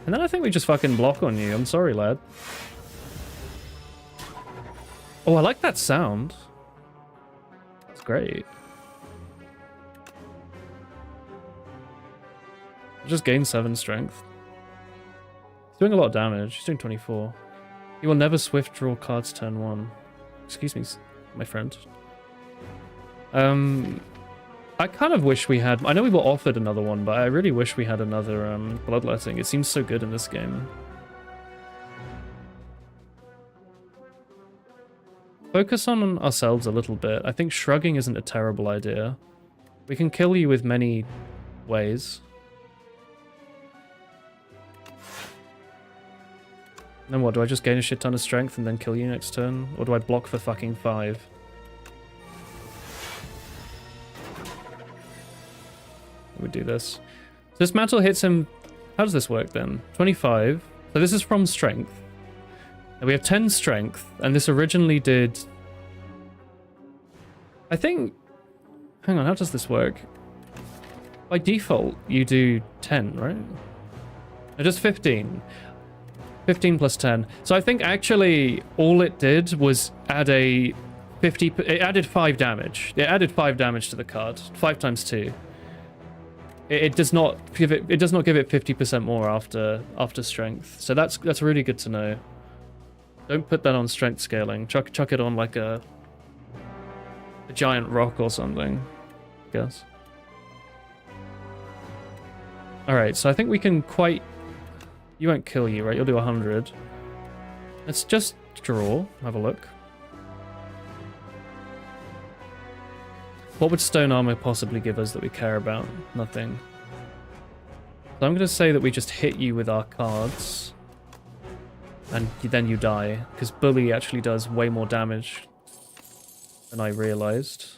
Speaker 1: And then I think we just fucking block on you. I'm sorry, lad. Oh, I like that sound. That's great. Just gain 7 strength. He's doing a lot of damage. He's doing 24. He will never swift draw cards turn 1. Excuse me, my friend. I kind of wish we had... I know we were offered another one, but I really wish we had another Bloodletting. It seems so good in this game. Focus on ourselves a little bit. I think shrugging isn't a terrible idea. We can kill you with many ways. Then what, do I just gain a shit ton of strength and then kill you next turn? Or do I block for fucking 5? We do this. So this mantle hits him... How does this work then? 25. So this is from strength. And we have 10 strength, and this originally did... I think... Hang on, how does this work? By default, you do 10, right? No, just 15. 15 plus 10. So I think actually all it did was add a 50... It added 5 damage. It added 5 damage to the card. 5 times 2. It does not give it 50% more after strength. So that's really good to know. Don't put that on strength scaling. Chuck it on like a giant rock or something, I guess. Alright, so I think we can quite... You won't kill you, right? You'll do 100. Let's just draw. Have a look. What would stone armor possibly give us that we care about? Nothing. So I'm going to say that we just hit you with our cards. And then you die. Because bully actually does way more damage than I realized.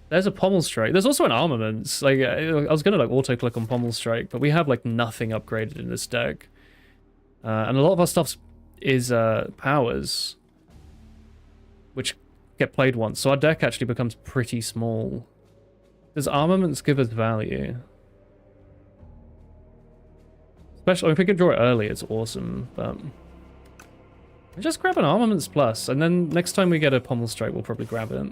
Speaker 1: There's a pommel strike. There's also an armaments. Like, I was going to like auto click on pommel strike, but we have like nothing upgraded in this deck. And a lot of our stuff is powers, which get played once. So our deck actually becomes pretty small. Does armaments give us value? Especially if we could draw it early, it's awesome, but... Just grab an armaments plus, and then next time we get a pommel strike, we'll probably grab it.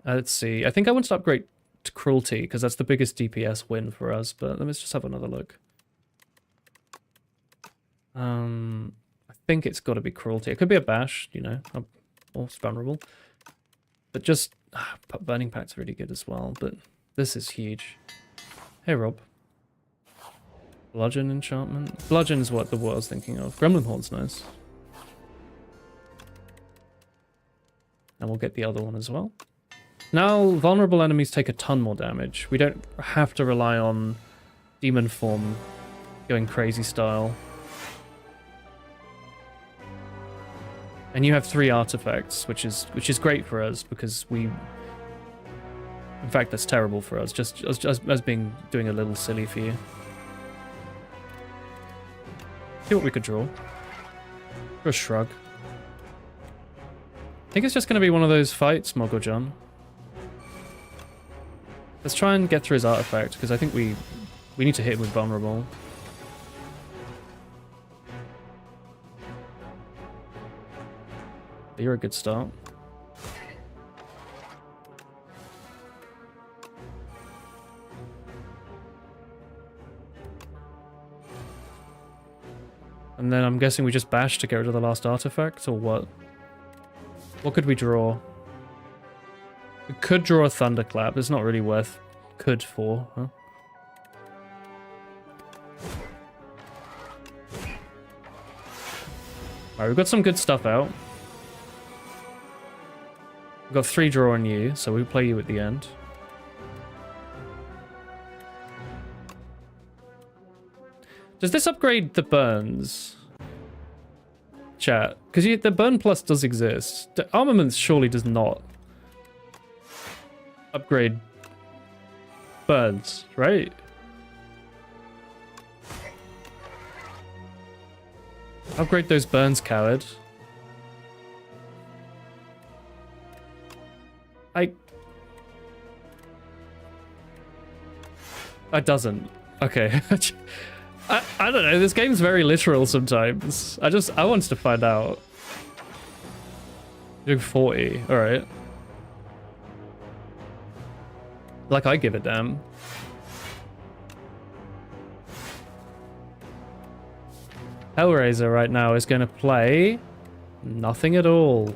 Speaker 1: Let's see. I think I want to upgrade to cruelty, because that's the biggest DPS win for us, but let's just have another look. I think it's got to be cruelty. It could be a bash, you know, or vulnerable. But just burning pact's really good as well. But this is huge. Hey Rob. Bludgeon enchantment. Bludgeon is what I was thinking of. Gremlin Horn's nice. And we'll get the other one as well. Now vulnerable enemies take a ton more damage. We don't have to rely on demon form going crazy style. And you have 3 artifacts, which is great for us because we... In fact, that's terrible for us. Just as being doing a little silly for you. See what we could draw. Or a shrug. I think it's just going to be one of those fights, Mogojan. Let's try and get through his artifact because I think we need to hit him with vulnerable. You're a good start. And then I'm guessing we just bash to get rid of the last artifact, or what? What could we draw? We could draw a thunderclap. It's not really worth could for, huh? Alright, we've got some good stuff out. We've got 3 draw on you, so we play you at the end. Does this upgrade the burns? Chat. Because the burn plus does exist. The armaments surely does not upgrade burns, right? Upgrade those burns, coward. It doesn't. Okay. I don't know, this game's very literal sometimes. I wanted to find out. Doing 40, alright. Like I give a damn. Hellraiser right now is going to play nothing at all.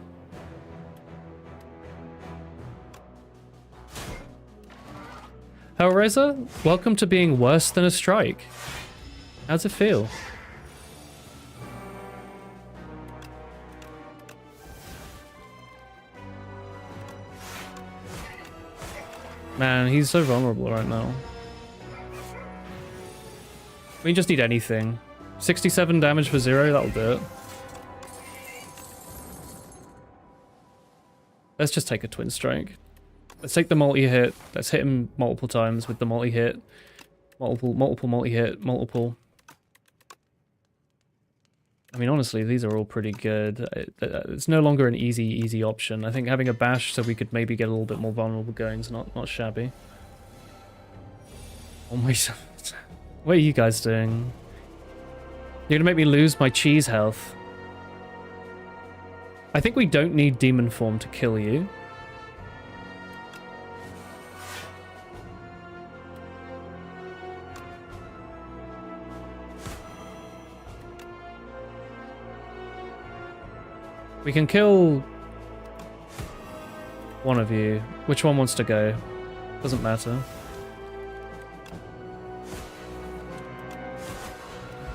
Speaker 1: Hellraiser, welcome to being worse than a strike. How's it feel? Man, he's so vulnerable right now. We just need anything. 67 damage for 0, that'll do it. Let's just take a twin strike. Let's take the multi-hit. Let's hit him multiple times with the multi-hit. Multiple multi-hit, multiple. I mean, honestly, these are all pretty good. It's no longer an easy option. I think having a bash so we could maybe get a little bit more vulnerable going is not shabby. Oh my... What are you guys doing? You're gonna make me lose my cheese health. I think we don't need demon form to kill you. We can kill one of you. Which one wants to go? Doesn't matter.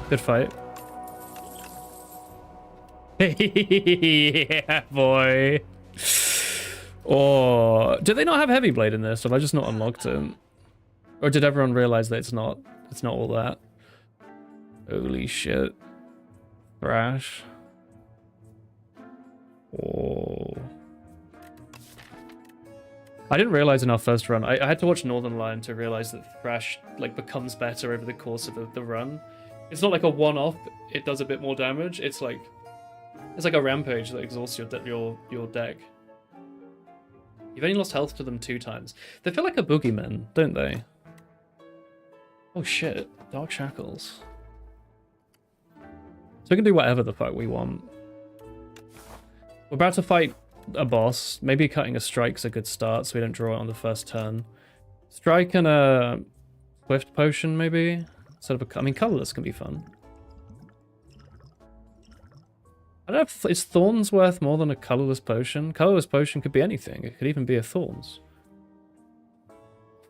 Speaker 1: Good fight. Yeah, boy. Or did they not have heavy blade in this? Have I just not unlocked it? Or did everyone realize that it's not all that? Holy shit. Thrash. Oh. I didn't realize in our first run. I had to watch Northern Lion to realize that Thrash like becomes better over the course of the run. It's not like a one-off. It does a bit more damage. It's like a rampage that exhausts your deck. You've only lost health to them 2 times. They feel like a boogeyman, don't they? Oh shit! Dark Shackles. So we can do whatever the fuck we want. We're about to fight a boss. Maybe cutting a strike's a good start so we don't draw it on the first turn. Strike and a Swift Potion, maybe? Instead of I mean, colorless can be fun. I don't know if... Is Thorns worth more than a colorless potion? Colorless potion could be anything. It could even be a Thorns.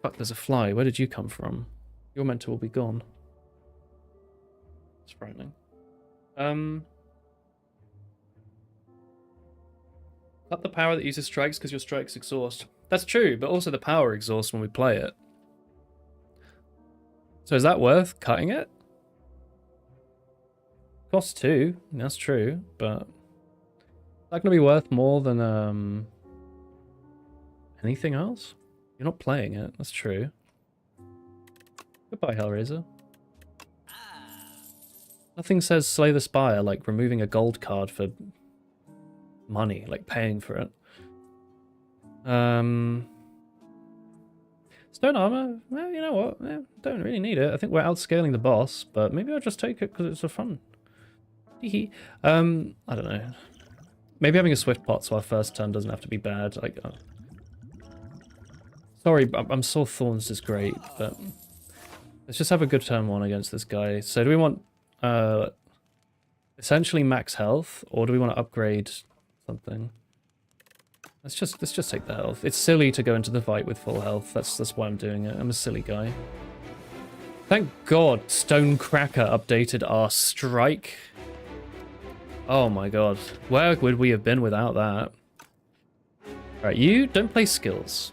Speaker 1: Fuck, there's a fly. Where did you come from? You're meant to all be gone. It's frightening. Cut the power that uses strikes because your strikes exhaust. That's true, but also the power exhausts when we play it. So is that worth cutting it? Costs 2, that's true, but... Is that going to be worth more than, anything else? You're not playing it, that's true. Goodbye, Hellraiser. Nothing says slay the Spire like removing a gold card for money, like paying for it. Stone armor? Well, you know what? Don't really need it. I think we're outscaling the boss, but maybe I'll just take it because it's so fun. I don't know. Maybe having a swift pot so our first turn doesn't have to be bad. Like, sorry, I'm sure Thorns is great, but let's just have a good turn 1 against this guy. So do we want essentially max health, or do we want to upgrade something? Let's just take the health. It's silly to go into the fight with full health. That's why I'm doing it. I'm a silly guy. Thank God Stonecracker updated our strike. Oh my god. Where would we have been without that? Alright, you don't play skills.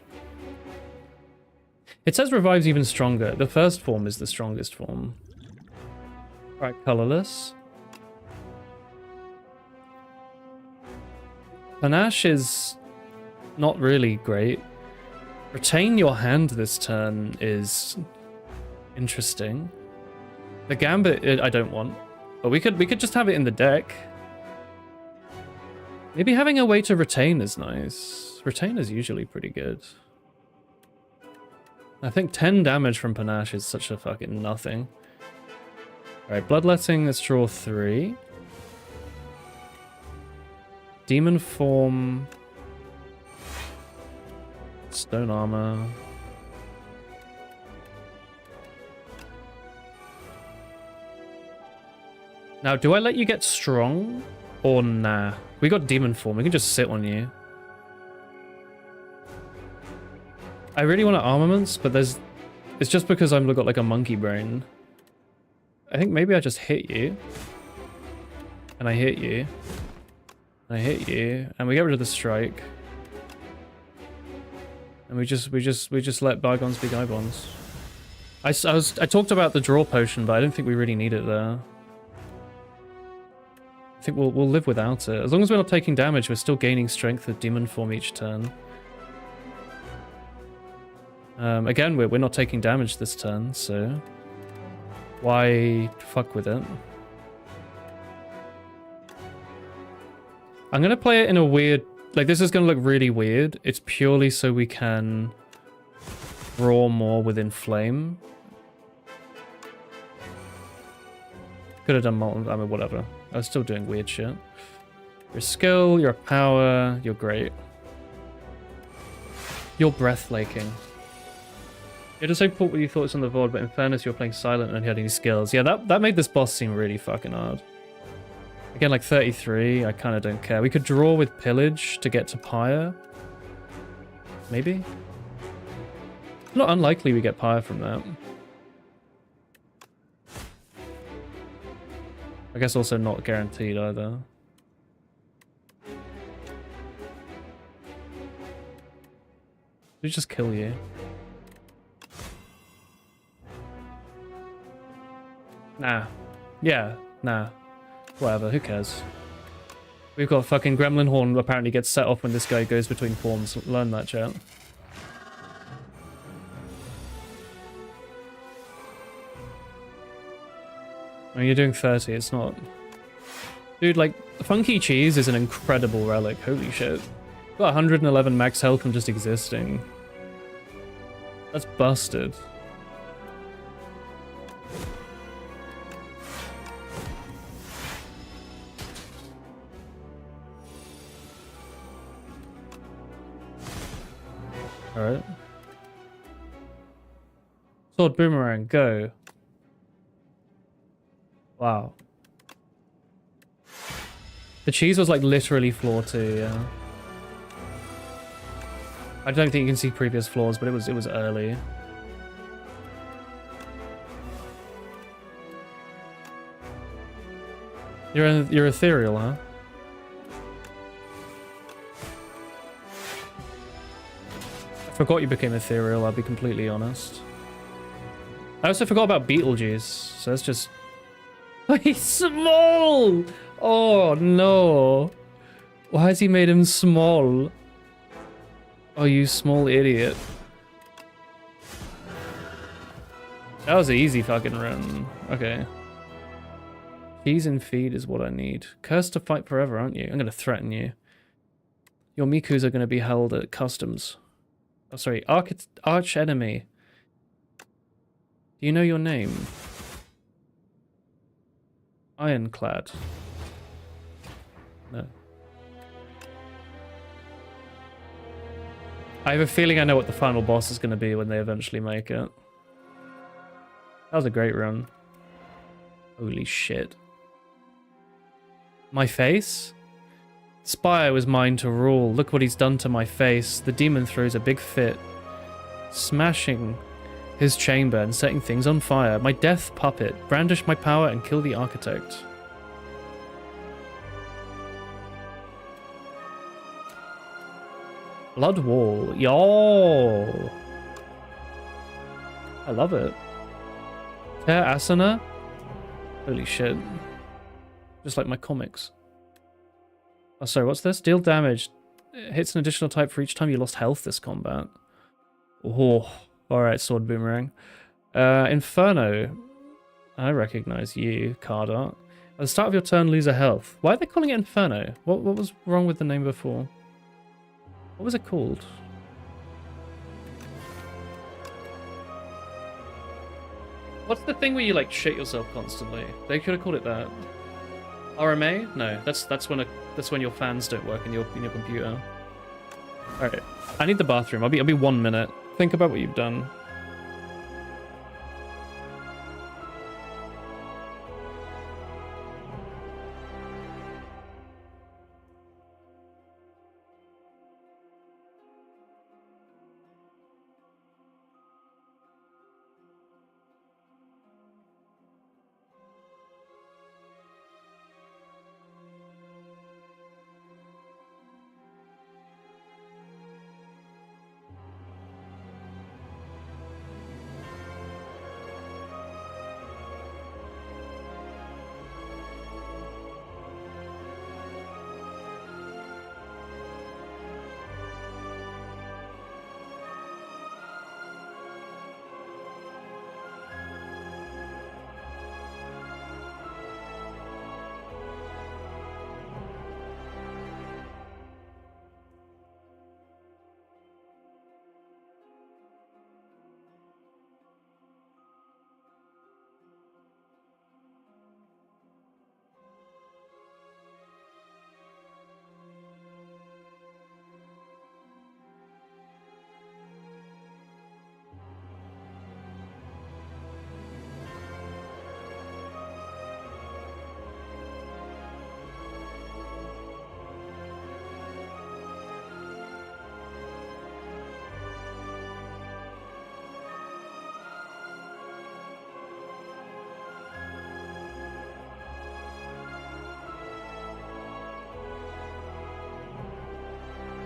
Speaker 1: It says revives even stronger. The first form is the strongest form. Alright, colorless. Panache is not really great. Retain your hand this turn is interesting. The Gambit I don't want, but we could just have it in the deck. Maybe having a way to retain is nice. Retain is usually pretty good. I think 10 damage from Panache is such a fucking nothing. Alright, Bloodletting, let's draw 3. Demon Form. Stone Armor. Now, do I let you get strong? Or nah? We got Demon Form, we can just sit on you. I really want armaments, but it's just because I've got like a monkey brain. I think maybe I just hit you. And I hit you. And I hit you. And we get rid of the strike. And we just let bygones be bygones. I talked about the draw potion, but I don't think we really need it there. I think we'll live without it. As long as we're not taking damage, we're still gaining strength with demon form each turn. Again, we're not taking damage this turn, so why fuck with it? I'm gonna play it in a weird, like this is gonna look really weird. It's purely so we can draw more within flame. Could have done molten, I mean whatever. I was still doing weird shit. Your skill, your power, you're great. You're breathtaking. Yeah, just say put what you thought was on the board, but in fairness, you're playing silent and you had any skills. Yeah, that made this boss seem really fucking hard. Again, like 33, I kind of don't care. We could draw with Pillage to get to Pyre. Maybe? Not unlikely we get Pyre from that. I guess also not guaranteed either. We just kill you. Nah. Yeah, nah. Whatever, who cares? We've got fucking Gremlin Horn apparently gets set off when this guy goes between forms. Learn that, chat. I mean, you're doing 30, it's not... Dude, like, Funky Cheese is an incredible relic, holy shit. Got 111 max health from just existing. That's busted. Alright. Sword Boomerang, go. Wow. The cheese was like literally floor 2, yeah. I don't think you can see previous floors, but it was early. You're ethereal, huh? I forgot you became ethereal, I'll be completely honest. I also forgot about Beetlejuice, so that's just... He's small! Oh no! Why has he made him small? Oh, you small idiot. That was an easy fucking run. Okay. Cheese and feed is what I need. Cursed to fight forever, aren't you? I'm gonna threaten you. Your Mikus are gonna be held at customs. Oh, sorry. Arch enemy. Do you know your name? Ironclad. No. I have a feeling I know what the final boss is going to be when they eventually make it. That was a great run. Holy shit. My face? Spire was mine to rule. Look what he's done to my face. The demon throws a big fit, smashing his chamber and setting things on fire. My death puppet. Brandish my power and kill the architect. Blood Wall. Yo! I love it. Tear Asana? Holy shit. Just like my comics. Oh, sorry, what's this? Deal damage. It hits an additional type for each time you lost health this combat. Oh, alright, Sword Boomerang. Inferno. I recognize you, card art. At the start of your turn, lose a health. Why are they calling it Inferno? What was wrong with the name before? What was it called? What's the thing where you like shit yourself constantly? They could have called it that. RMA? No, that's when your fans don't work in your computer. All right, I need the bathroom. I'll be 1 minute. Think about what you've done.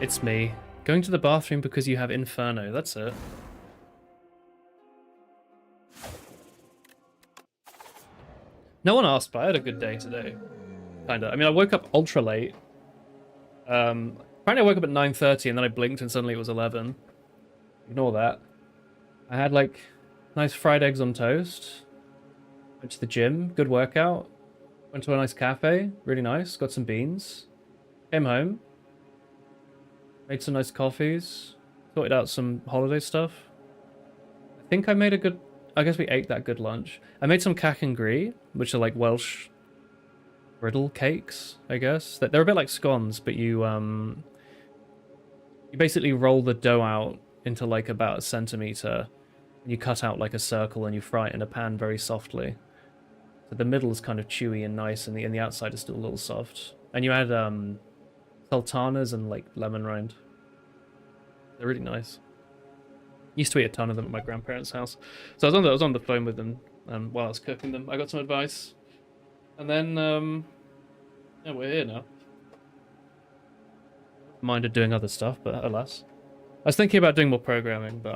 Speaker 1: It's me. Going to the bathroom because you have Inferno, that's it. No one asked, but I had a good day today. Kinda. I mean, I woke up ultra late. Apparently I woke up at 9:30 and then I blinked and suddenly it was 11. Ignore that. I had like nice fried eggs on toast. Went to the gym, good workout. Went to a nice cafe, really nice. Got some beans. Came home. Made some nice coffees. Sorted out some holiday stuff. I think I made a good... I guess we ate that good lunch. I made some cac and brie, which are like Welsh griddle cakes, I guess. They're a bit like scones, but you basically roll the dough out into like about a centimeter. And you cut out like a circle and you fry it in a pan very softly. So the middle is kind of chewy and nice, and the outside is still a little soft. And you add sultanas and like lemon rind. They're really nice. Used to eat a ton of them at my grandparents' house. So I was on the phone with them while I was cooking them. I got some advice. And then yeah, we're here now. Minded doing other stuff, but alas. I was thinking about doing more programming, but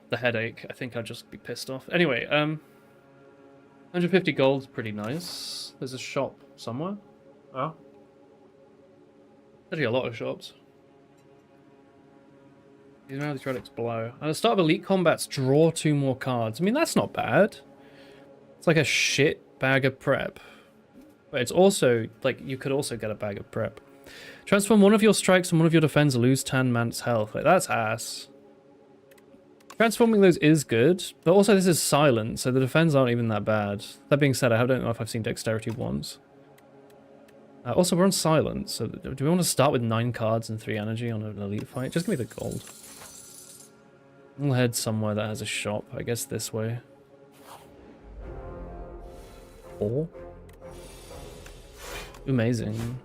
Speaker 1: the headache, I think I'd just be pissed off. Anyway, 150 gold's pretty nice. There's a shop somewhere. Oh. Actually a lot of shops. These are these relics below. At the start of Elite Combats, draw 2 more cards. I mean, that's not bad. It's like a shit bag of prep. But it's also, like, you could also get a bag of prep. Transform one of your strikes and one of your defense, lose 10 man's health. Like, that's ass. Transforming those is good, but also this is silent, so the defense aren't even that bad. That being said, I don't know if I've seen dexterity once. Also, we're on silent, so do we want to start with 9 cards and 3 energy on an elite fight? Just give me the gold. We'll head somewhere that has a shop, I guess this way. Or? Amazing.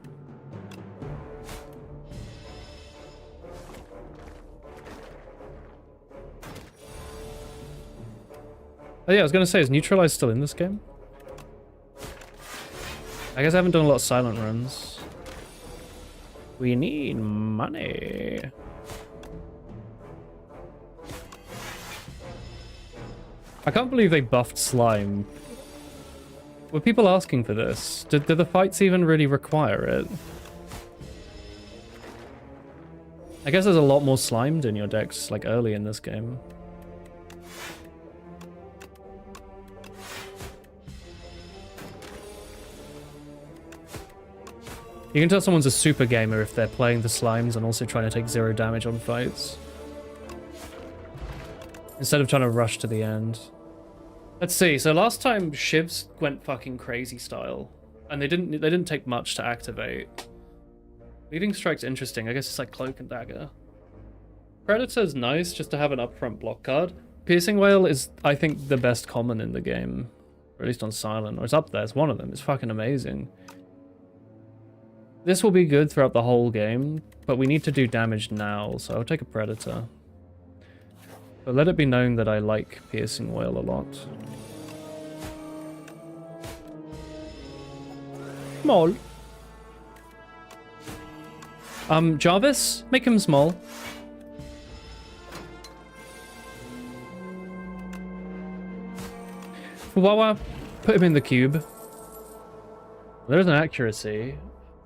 Speaker 1: Oh yeah, I was going to say, is Neutralize still in this game? I guess I haven't done a lot of silent runs. We need money. I can't believe they buffed slime. Were people asking for this? Did the fights even really require it? I guess there's a lot more slimed in your decks, like, early in this game. You can tell someone's a super gamer if they're playing the slimes and also trying to take 0 damage on fights. Instead of trying to rush to the end. Let's see. So last time shivs went fucking crazy style, and they didn't take much to activate. Leading strike's interesting. I guess it's like cloak and dagger. Predator's nice just to have an upfront block card. Piercing Whale is, I think, the best common in the game, or at least on silent. Or it's up there. It's one of them. It's fucking amazing. This will be good throughout the whole game, but we need to do damage now, so I'll take a Predator. But let it be known that I like Piercing Whale a lot. Small. Jarvis, make him small. Wawa, put him in the cube. There's an accuracy.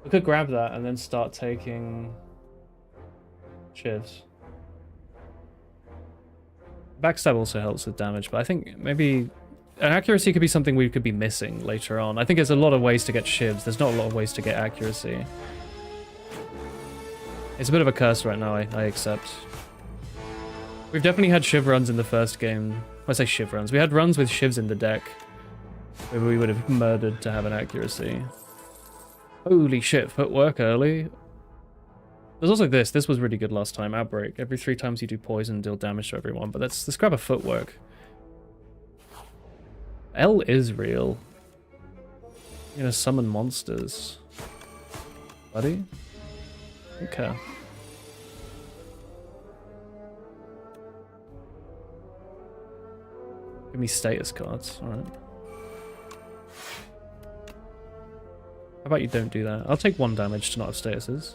Speaker 1: We could grab that and then start taking shivs. Backstab also helps with damage, but I think maybe an accuracy could be something we could be missing later on. I think there's a lot of ways to get shivs. There's not a lot of ways to get accuracy. It's a bit of a curse right now, I accept. We've definitely had shiv runs in the first game. I say shiv runs. We had runs with shivs in the deck where we would have murdered to have an accuracy. Holy shit, footwork early. There's also this. This was really good last time. Outbreak. Every 3 times you do poison, deal damage to everyone. But let's grab a footwork. L is real. You're gonna summon monsters. Buddy? Okay. Give me status cards. Alright. How about you don't do that? I'll take 1 damage to not have statuses.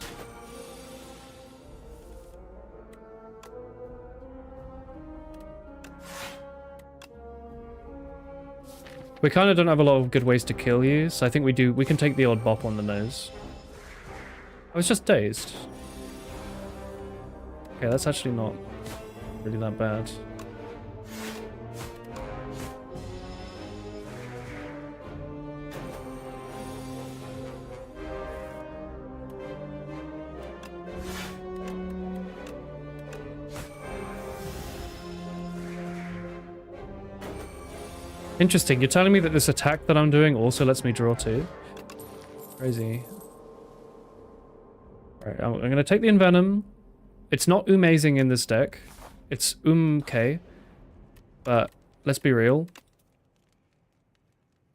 Speaker 1: We kind of don't have a lot of good ways to kill you, so I think we can take the odd bop on the nose. I was just dazed. Okay, that's actually not really that bad. Interesting, you're telling me that this attack that I'm doing also lets me draw 2? Crazy. Alright, I'm going to take the Envenom. It's not amazing in this deck. It's K. But let's be real.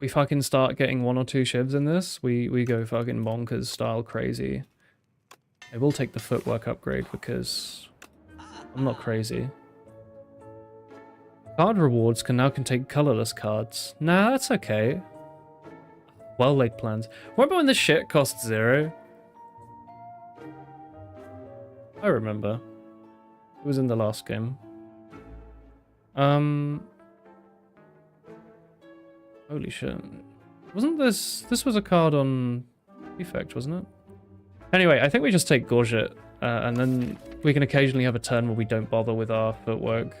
Speaker 1: We fucking start getting 1 or 2 shivs in this. We go fucking bonkers style crazy. I will take the footwork upgrade because I'm not crazy. Card rewards can now take colorless cards. Nah, that's okay. Well laid plans. Remember when this shit cost 0? I remember. It was in the last game. Holy shit. Wasn't this... This was a card on Effect, wasn't it? Anyway, I think we just take Gorget, and then we can occasionally have a turn where we don't bother with our footwork.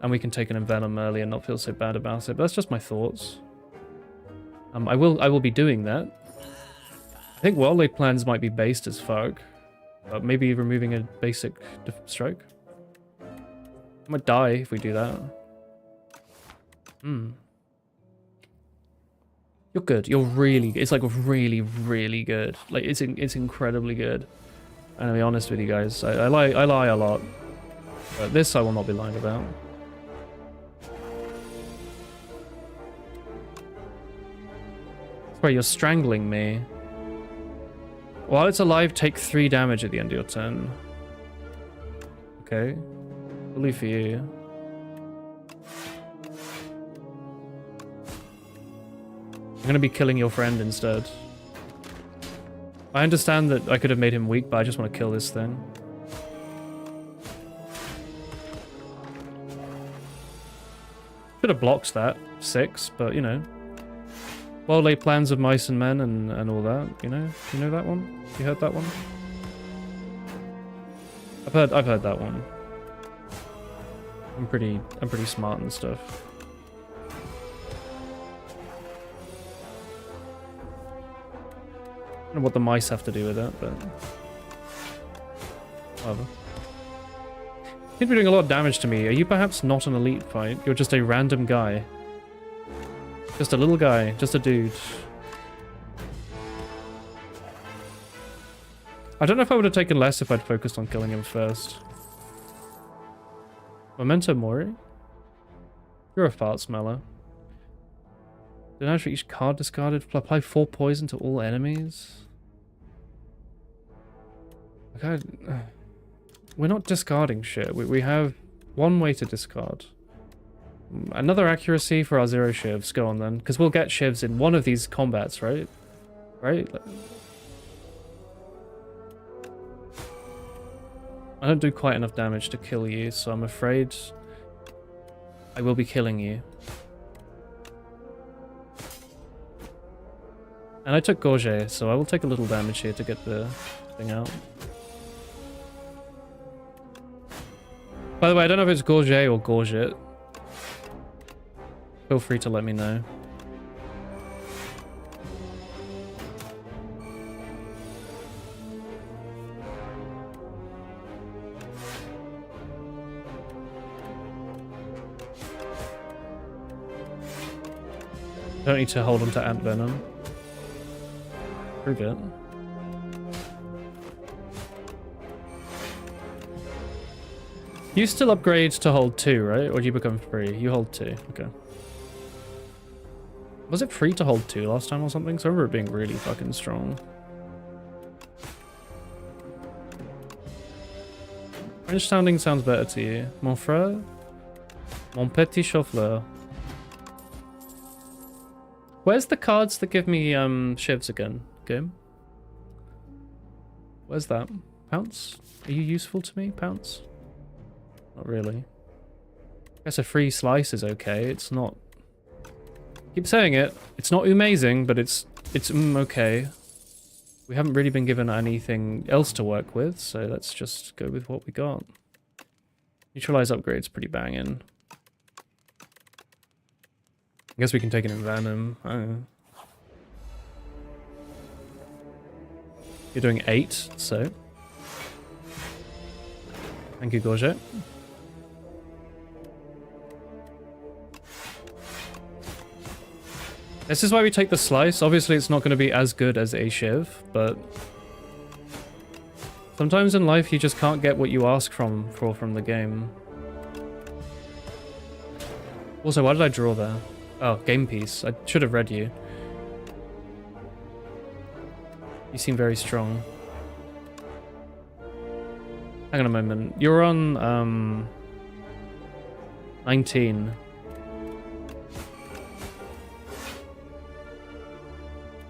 Speaker 1: And we can take an Envenom early and not feel so bad about it. But that's just my thoughts. I will be doing that. I think well laid plans might be based as fuck. But maybe removing a basic stroke. I might die if we do that. You're good. You're really good. It's like really, really good. Like it's incredibly good. And to be honest with you guys, I lie a lot. But this I will not be lying about. Wait, you're strangling me. While it's alive, take 3 damage at the end of your turn. Okay. Bully for you. I'm gonna be killing your friend instead. I understand that I could have made him weak, but I just want to kill this thing. Should have blocked that. 6, but you know. Well laid plans of mice and men and all that, you know? You know that one? You heard that one? I've heard that one. I'm pretty smart and stuff. I don't know what the mice have to do with it, but whatever. You're doing a lot of damage to me. Are you perhaps not an elite fight? You're just a random guy. Just a little guy. Just a dude. I don't know if I would have taken less if I'd focused on killing him first. Memento Mori? You're a fart smeller. Damage for each card discarded. Apply 4 poison to all enemies. Okay, we're not discarding shit. We have one way to discard. Another accuracy for our 0 shivs. Go on then, because we'll get shivs in one of these combats, right? Right? I don't do quite enough damage to kill you, so I'm afraid I will be killing you. And I took Gorget, so I will take a little damage here to get the thing out. By the way, I don't know if it's Gorget or Gorget. Feel free to let me know. Don't need to hold on to Ant Venom. Prove it. You still upgrade to hold 2, right? Or do you become free? You hold 2. Okay. Was it free to hold 2 last time or something? So I remember it being really fucking strong. French sounding sounds better to you. Mon frère? Mon petit chauffeur. Where's the cards that give me shivs again? Game? Where's that? Pounce? Are you useful to me, Pounce? Not really. I guess a free slice is okay. It's not... Keep saying it. It's not amazing, but it's okay. We haven't really been given anything else to work with, so let's just go with what we got. Neutralize upgrade's pretty banging. I guess we can take it in Venom. I don't know. You're doing 8, so... Thank you, Gorget. This is why we take the slice. Obviously, it's not going to be as good as a shiv, but... Sometimes in life, you just can't get what you ask from the game. Also, why did I draw there? Oh, game piece. I should have read you. You seem very strong. Hang on a moment. You're on, 19.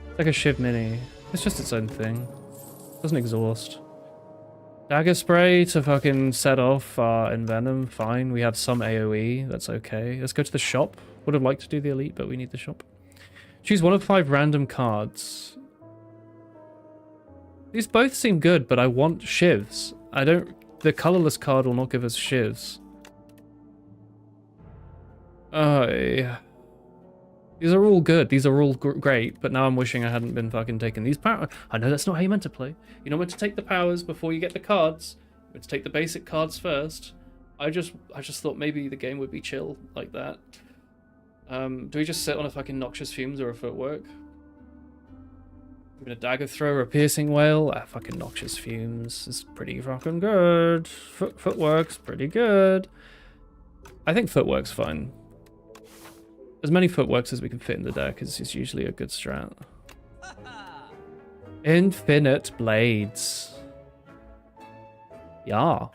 Speaker 1: It's like a Shiv Mini. It's just its own thing. Doesn't exhaust. Dagger spray to fucking set off Envenom. Fine. We have some AoE. That's okay. Let's go to the shop. Would have liked to do the elite, but we need the shop. Choose one of 5 random cards. These both seem good, but I want shivs. I don't... The colorless card will not give us shivs. Yeah. These are all good. These are all great, but now I'm wishing I hadn't been fucking taking these powers. I know that's not how you meant to play. You're not meant to take the powers before you get the cards. You're meant to take the basic cards first. I just thought maybe the game would be chill like that. Do we just sit on a fucking Noxious Fumes or a Footwork? Even a Dagger Throw or a Piercing Wail? Ah, fucking Noxious Fumes is pretty fucking good. Footwork's pretty good. I think Footwork's fine. As many Footworks as we can fit in the deck is usually a good strat. Infinite Blades. Yeah.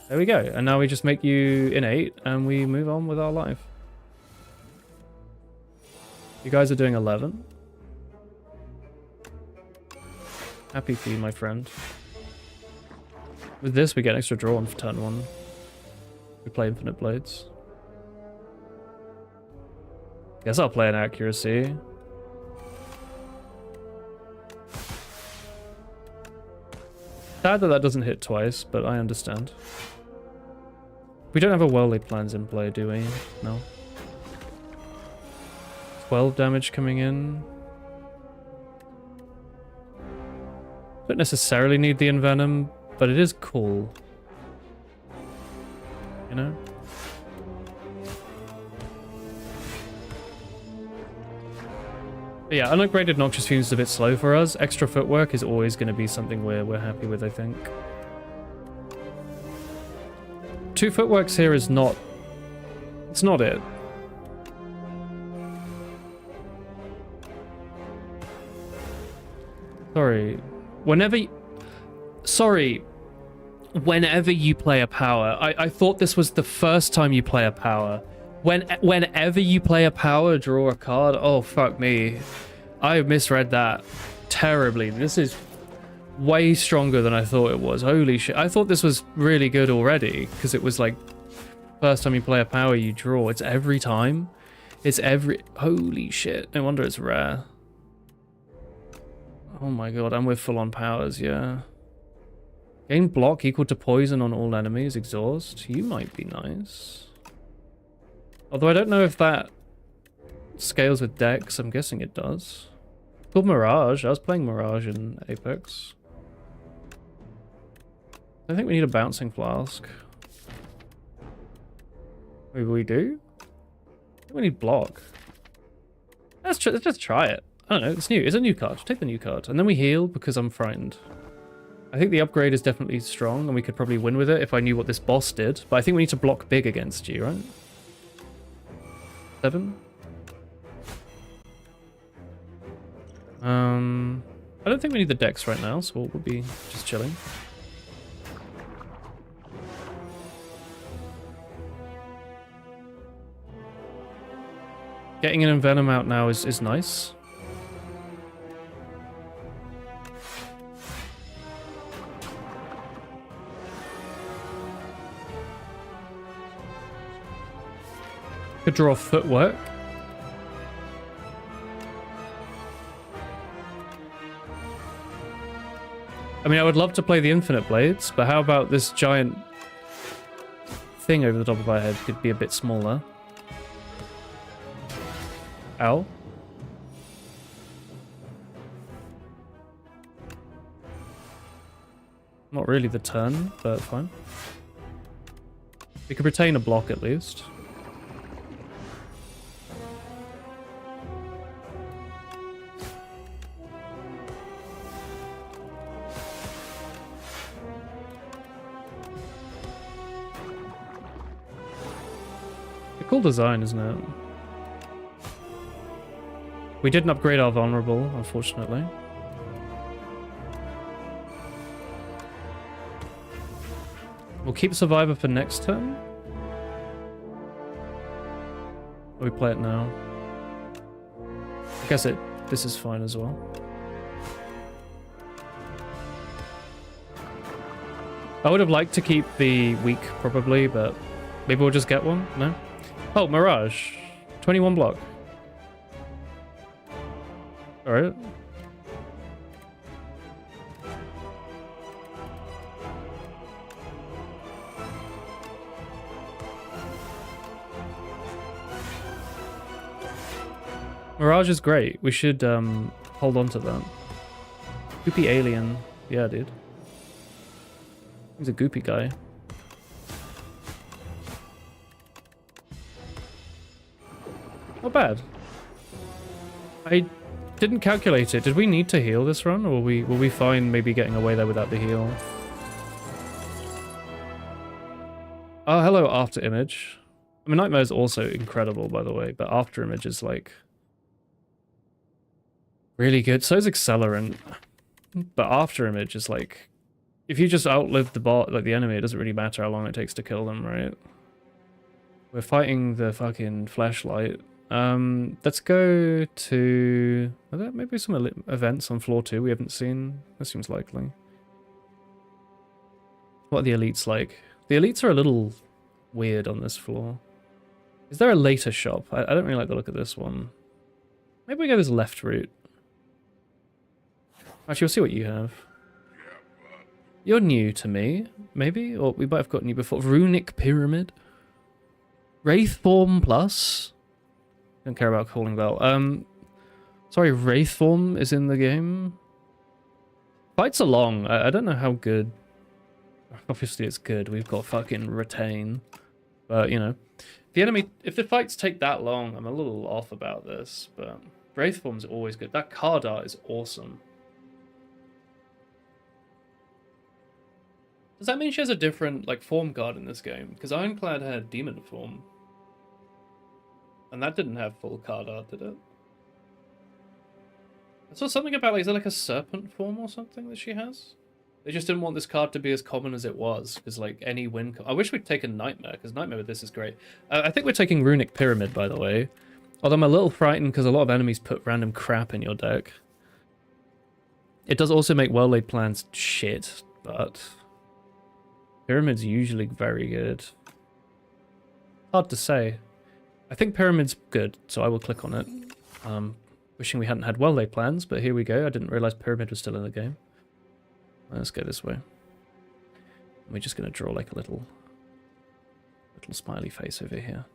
Speaker 1: There we go. And now we just make you innate and we move on with our life. You guys are doing 11. Happy for you, my friend. With this, we get an extra draw on for turn 1. We play Infinite Blades. Guess I'll play an accuracy. Sad that that doesn't hit twice, but I understand. We don't have a Worldly Plans in play, do we? No. 12 damage coming in. Don't necessarily need the Envenom, but it is cool. you know? But yeah, unupgraded Noxious Fumes is a bit slow for us. Extra footwork is always going to be something we're happy with, I think. 2 footworks here is not... It's not it. Sorry. Whenever you play a power, I thought this was the first time you play a power. Whenever you play a power, draw a card. Oh, fuck me. I misread that terribly. This is way stronger than I thought it was. Holy shit. I thought this was really good already, because it was like, first time you play a power, you draw. It's every time. It's every... Holy shit. No wonder it's rare. Oh my god, and we're full on powers, yeah. Gain block equal to poison on all enemies. Exhaust. You might be nice. Although I don't know if that scales with Dex. I'm guessing it does. Called Mirage. I was playing Mirage in Apex. I think we need a bouncing flask. Maybe we do? I think we need block. Let's just try it. I don't know. It's new. It's a new card. Take the new card. And then we heal because I'm frightened. I think the upgrade is definitely strong and we could probably win with it if I knew what this boss did. But I think we need to block big against you, right? 7? I don't think we need the Dex right now, so we'll be just chilling. Getting an Envenom out now is nice. Could draw footwork. I mean, I would love to play the Infinite Blades, but how about this giant thing over the top of our head could be a bit smaller. Ow. Not really the turn, but fine. We could retain a block at least. Cool design, isn't it? We didn't upgrade our vulnerable, unfortunately. We'll keep Survivor for next turn. Or we play it now. I guess this is fine as well. I would have liked to keep the weak, probably, but maybe we'll just get one? No? Oh, Mirage. 21 block. Alright. Mirage is great. We should hold on to that. Goopy alien. Yeah, dude. He's a goopy guy. Not bad. I didn't calculate it. Did we need to heal this run, or will we find maybe getting away there without the heal? Oh, hello, After Image. I mean, Nightmare is also incredible, by the way, but After Image is like really good. So is Accelerant, but After Image is like, if you just outlive the bot, like the enemy, it doesn't really matter how long it takes to kill them, right? We're fighting the fucking flashlight. Let's go to... Are there maybe some events on floor 2 we haven't seen? That seems likely. What are the elites like? The elites are a little weird on this floor. Is there a later shop? I don't really like the look of this one. Maybe we go this left route. Actually, we'll see what you have. You're new to me, maybe? Or we might have gotten you before. Runic Pyramid. Wraithform Plus. Don't care about Calling Bell. Sorry, Wraithform is in the game. Fights are long. I don't know how good. Obviously it's good. We've got fucking Retain. But, you know, if the fights take that long, I'm a little off about this, but Wraith Form's always good. That card art is awesome. Does that mean she has a different, like, form card in this game? Because Ironclad had Demon Form. And that didn't have full card art, did it? I saw something about, like, is it like a Serpent Form or something that she has? They just didn't want this card to be as common as it was, because, like, any win... I wish we'd taken Nightmare, because Nightmare with this is great. I think we're taking Runic Pyramid, by the way. Although I'm a little frightened, because a lot of enemies put random crap in your deck. It does also make well-laid plans shit, but... Pyramid's usually very good. Hard to say. I think Pyramid's good, so I will click on it. Wishing we hadn't had well-laid plans, but here we go. I didn't realize Pyramid was still in the game. Let's go this way. We're just going to draw like a little smiley face over here.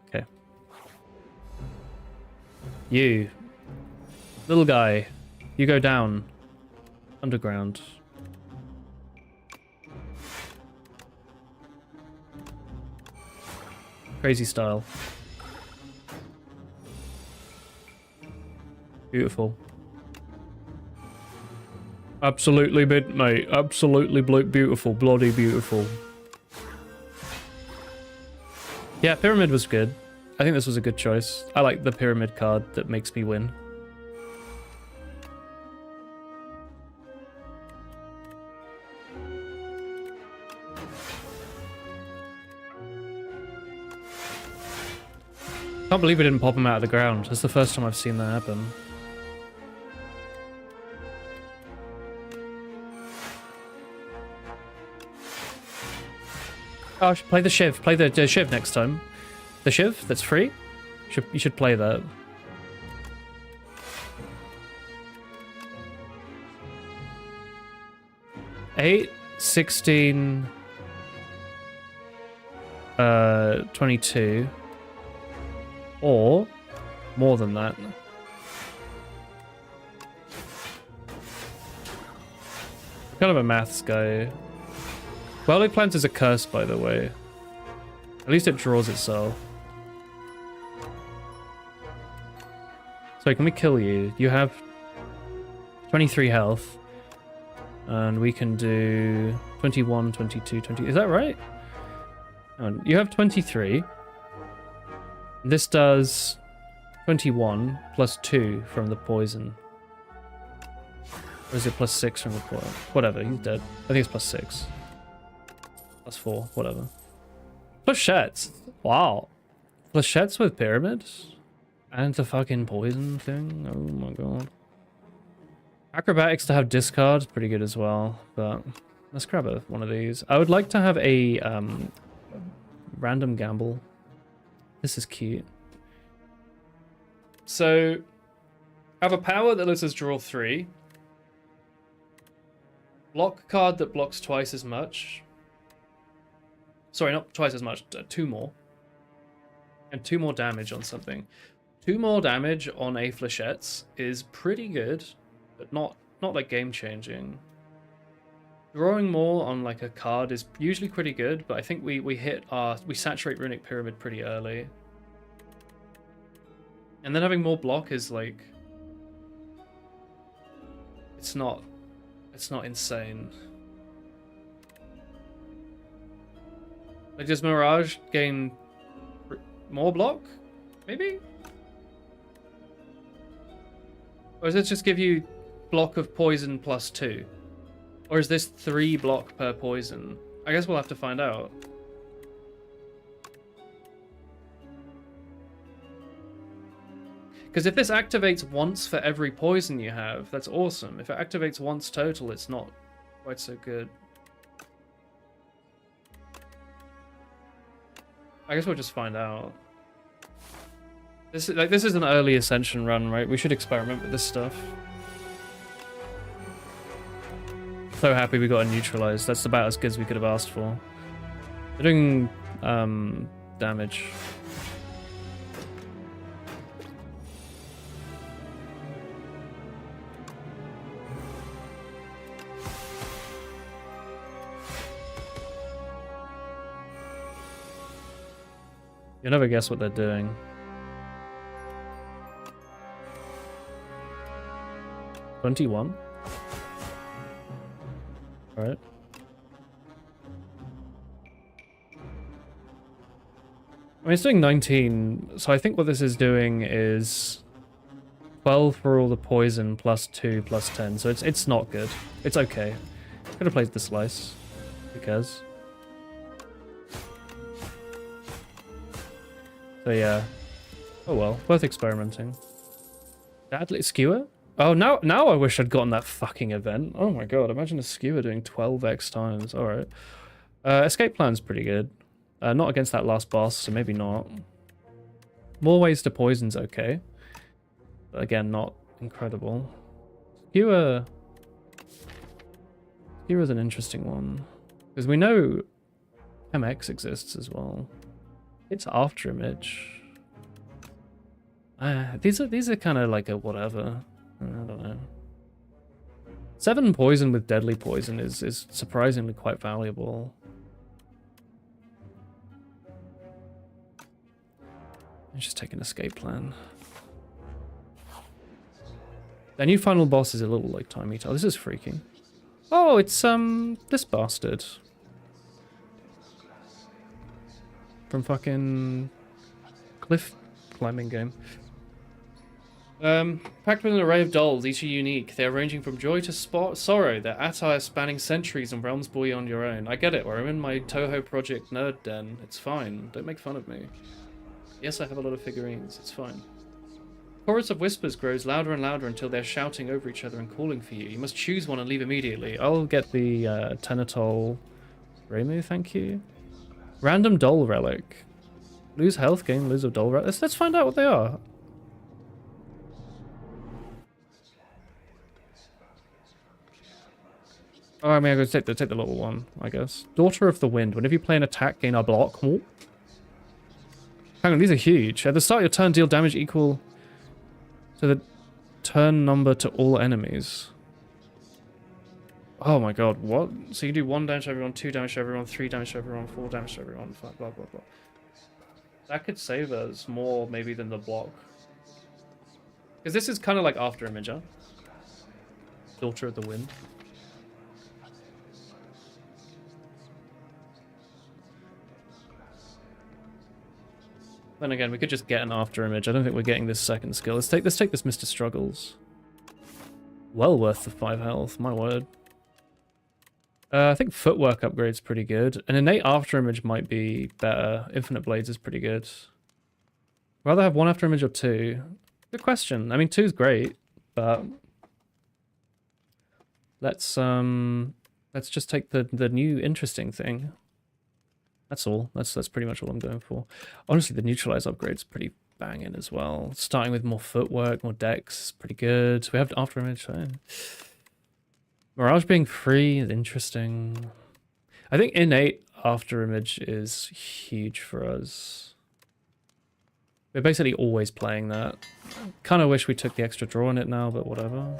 Speaker 1: Okay. You. Little guy. You go down. Underground. Crazy style. Beautiful. Absolutely mate. Absolutely beautiful. Bloody beautiful. Yeah, Pyramid was good. I think this was a good choice. I like the Pyramid card that makes me win. Can't believe we didn't pop him out of the ground. That's the first time I've seen that happen. Oh, I should play the Shiv. Play the Shiv next time. The Shiv, that's free. You should play that. Eight, 16, 22. Or more than that. Kind of a maths guy. Well-laid plans is a curse, by the way. At least it draws itself. So can we kill you? You have 23 health. And we can do 21, 22, 20. Is that right? You have 23. This does 21 plus 2 from the poison. Or is it plus 6 from the poison? Whatever, he's dead. I think it's plus 6. Plus 4, whatever. Flechettes. Wow. Flechettes with pyramids? And the fucking poison thing? Oh my god. Acrobatics to have discard, pretty good as well. But let's grab one of these. I would like to have a random gamble. This is cute. So, I have a power that lets us draw 3. Block card that blocks twice as much. Sorry, not twice as much, 2 more. And 2 more damage on something. 2 more damage on a Flechettes is pretty good, but not like game-changing. Drawing more on like a card is usually pretty good, but I think we saturate Runic Pyramid pretty early. And then having more block is like it's not insane. Like, does Mirage gain more block? Maybe? Or does it just give you block of poison plus 2? Or is this 3 block per poison? I guess we'll have to find out. Because if this activates once for every poison you have, that's awesome. If it activates once total, it's not quite so good. I guess we'll just find out. This is an early Ascension run, right? We should experiment with this stuff. So happy we got a neutralized. That's about as good as we could have asked for. They're doing damage. You'll never guess what they're doing. $21. Alright. I mean, it's doing 19, so I think what this is doing is 12 for all the poison plus 2 plus 10, so it's not good. It's okay. Could have played the slice. Who cares? So yeah. Oh well, worth experimenting. Deadly skewer? Oh, now I wish I'd gotten that fucking event. Oh my god, imagine a skewer doing 12x times. Alright. Escape plan's pretty good. Not against that last boss, so maybe not. More ways to poison's okay. But again, not incredible. Skewer's an interesting one. Because we know MX exists as well. It's after image. These are kind of like a whatever. I don't know. 7 poison with deadly poison is surprisingly quite valuable. Let's just take an escape plan. The new final boss is a little like Time Eater. Oh, this is freaky. Oh, it's this bastard. From fucking cliff climbing game. Packed with an array of dolls, each are unique. They're ranging from joy to sorrow. Their attire spanning centuries and realms beyond your own. I get it, where I'm in my Toho Project nerd den. It's fine. Don't make fun of me. Yes, I have a lot of figurines. It's fine. Chorus of whispers grows louder and louder until they're shouting over each other and calling for you. You must choose one and leave immediately. I'll get the Tenatol Reimu, thank you. Random doll relic. Lose health, gain lose of doll relic. Let's find out what they are. Oh, I mean, I'm going to take the little one, I guess. Daughter of the Wind. Whenever you play an attack, gain a block. Oh. Hang on, these are huge. At the start of your turn, deal damage equal to the turn number to all enemies. Oh my god, what? So you do 1 damage to everyone, 2 damage to everyone, 3 damage to everyone, 4 damage to everyone, blah, blah, blah. That could save us more, maybe, than the block. Because this is kind of like After Imager. Daughter of the Wind. Then again, we could just get an After Image. I don't think we're getting this second skill. Let's take this Mr. Struggles. Well worth the 5 health, my word. I think Footwork upgrade's pretty good. An innate After Image might be better. Infinite Blades is pretty good. Rather have 1 After Image or 2? Good question. I mean, 2's great, but let's just take the new interesting thing. That's all. That's pretty much all I'm going for. Honestly, the Neutralize upgrade's pretty banging as well. Starting with more footwork, more dex, pretty good. We have After Image. Mirage being free is interesting. I think innate After Image is huge for us. We're basically always playing that. Kind of wish we took the extra draw on it now, but whatever.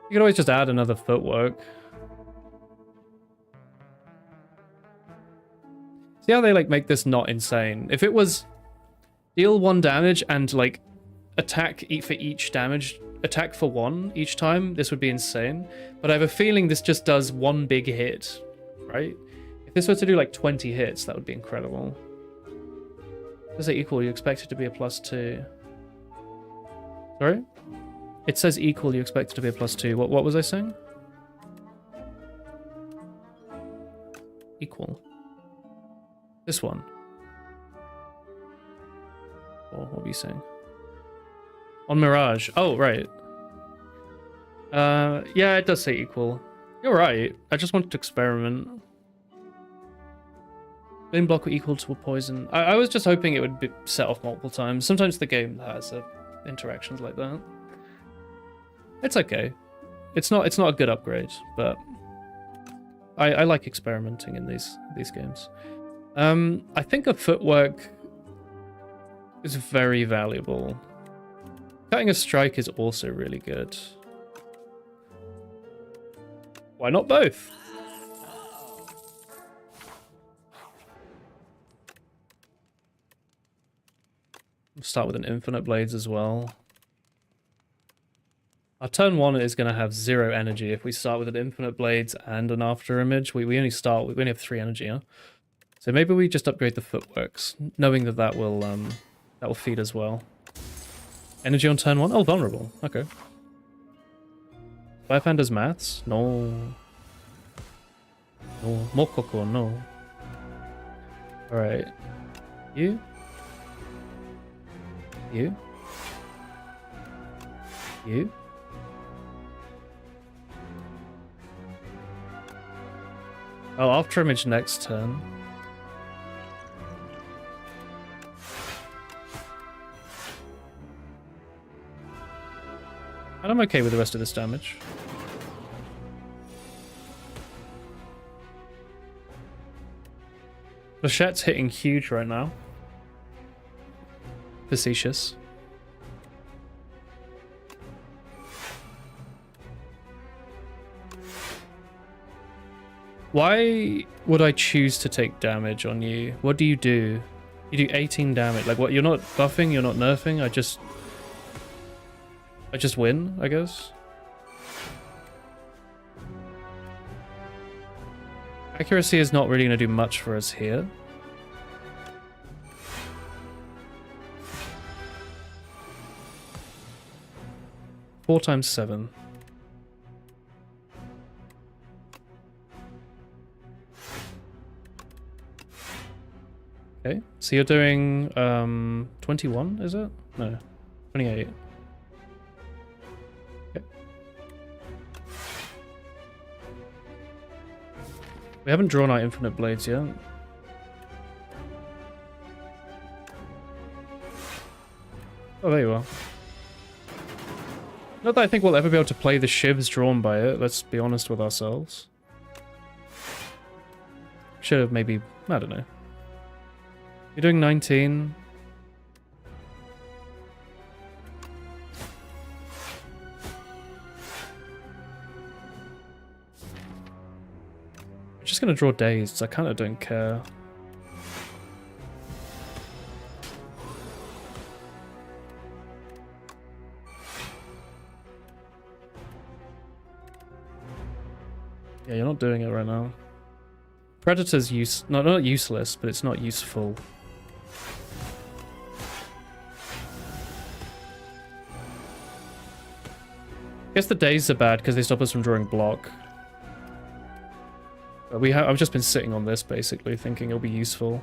Speaker 1: You could always just add another footwork. See how they like make this not insane? If it was deal 1 damage and like attack for each damage, attack for 1 each time, this would be insane. But I have a feeling this just does 1 big hit, right? If this were to do like 20 hits, that would be incredible. Does it equal? You expect it to be a +2. Sorry? It says equal, you expect it to be a +2. What was I saying? Equal. This one. Or what were you saying? On Mirage. Oh, right. Yeah, it does say equal. You're right. I just wanted to experiment. Main block were equal to a poison. I was just hoping it would be set off multiple times. Sometimes the game has interactions like that. It's okay. It's not a good upgrade, but I like experimenting in these games. I think a footwork is very valuable. Cutting a strike is also really good. Why not both? Start with an Infinite Blades as well. Our turn 1 is going to have 0 energy if we start with an Infinite Blades and an After Image. We only have 3 energy, huh? So maybe we just upgrade the Footworks, knowing that that will feed as well. Energy on turn 1? Oh, vulnerable. Okay. Firefander's maths? No. No. Mokoko, no. Alright. You? You? You? Oh, After Image next turn. And I'm okay with the rest of this damage. Flechette's hitting huge right now. Facetious. Why would I choose to take damage on you? What do? You do 18 damage. Like what? You're not buffing, you're not nerfing. I just win, I guess. Accuracy is not really going to do much for us here. Four times 7. Okay, so you're doing 21, is it? No, 28. Okay. We haven't drawn our Infinite Blades yet. Oh, there you are. Not that I think we'll ever be able to play the shivs drawn by it, let's be honest with ourselves. Should have maybe, I don't know. You're doing 19. I'm just gonna draw Dazed, I kinda don't care. Yeah, you're not doing it right now. Predator's not useless, but it's not useful. I guess the days are bad because they stop us from drawing block. But I've just been sitting on this basically, thinking it'll be useful.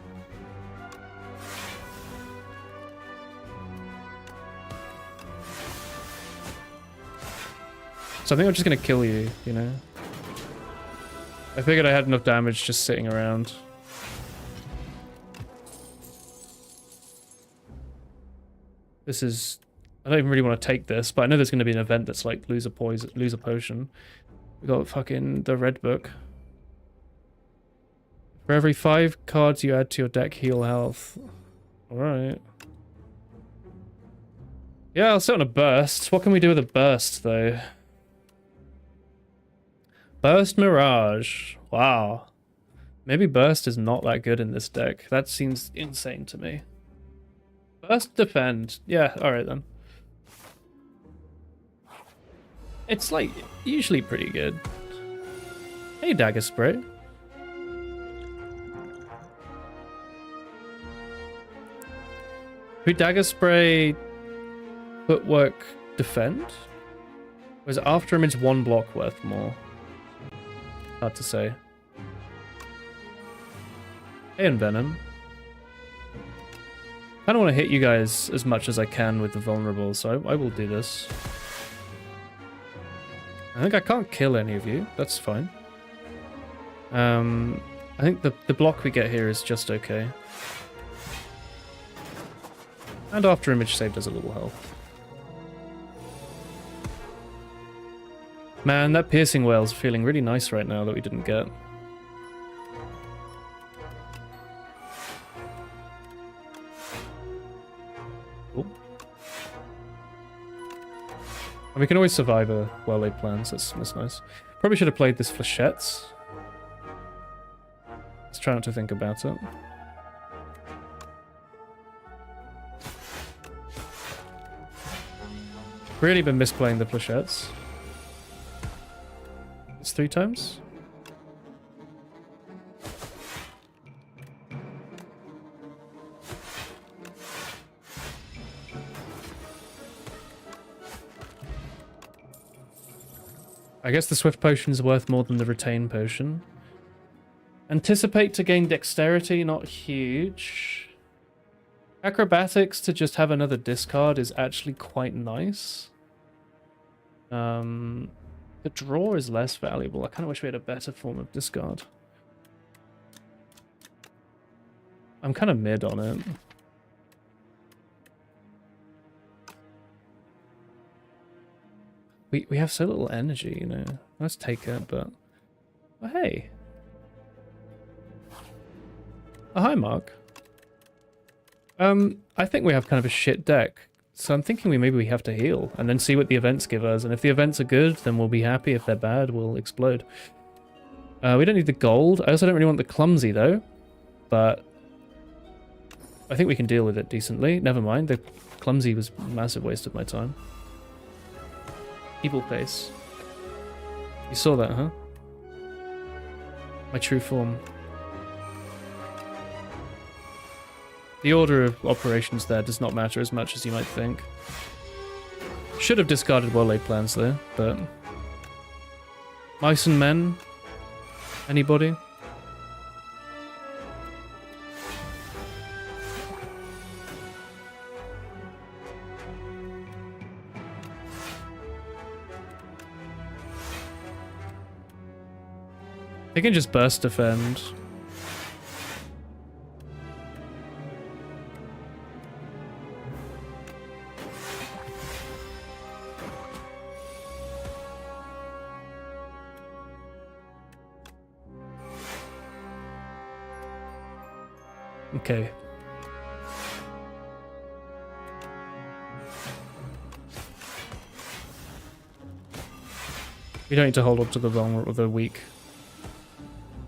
Speaker 1: So I think I'm just gonna kill you, you know? I figured I had enough damage just sitting around. This is... I don't even really want to take this, but I know there's going to be an event that's like lose a potion. We got fucking the red book. For every 5 cards you add to your deck, heal health. Alright. Yeah, I'll sit on a burst. What can we do with a burst, though? Burst Mirage. Wow. Maybe burst is not that good in this deck. That seems insane to me. Burst defend. Yeah, alright then. It's like usually pretty good. Hey, Dagger Spray. Could Dagger Spray Footwork defend? Or is After Image 1 block worth more? Hard to say. Hey, Envenom. I don't want to hit you guys as much as I can with the vulnerable, so I will do this. I think I can't kill any of you. That's fine. I think the block we get here is just okay. And After Image saved us a little health. Man, that Piercing Whale's feeling really nice right now that we didn't get. Cool. And we can always survive a well-laid plan, so that's nice. Probably should have played this Flechettes. Let's try not to think about it. Really been misplaying the flechettes. It's 3 times? I guess the Swift Potion is worth more than the Retain Potion. Anticipate to gain Dexterity, not huge. Acrobatics to just have another discard is actually quite nice. The draw is less valuable. I kind of wish we had a better form of discard. I'm kind of mid on it. We have so little energy, you know. Let's take it, but... Oh, hey. Oh, hi, Mark. I think we have kind of a shit deck. So I'm thinking maybe we have to heal, and then see what the events give us. And if the events are good, then we'll be happy. If they're bad, we'll explode. We don't need the gold. I also don't really want the clumsy, though. But... I think we can deal with it decently. Never mind, the clumsy was a massive waste of my time. Evil face. You saw that, huh? My true form. The order of operations there does not matter as much as you might think. Should have discarded well-laid plans there, but... Mice and men? Anybody? They can just burst defend. Okay. We don't need to hold up to the vulnerable or the weak,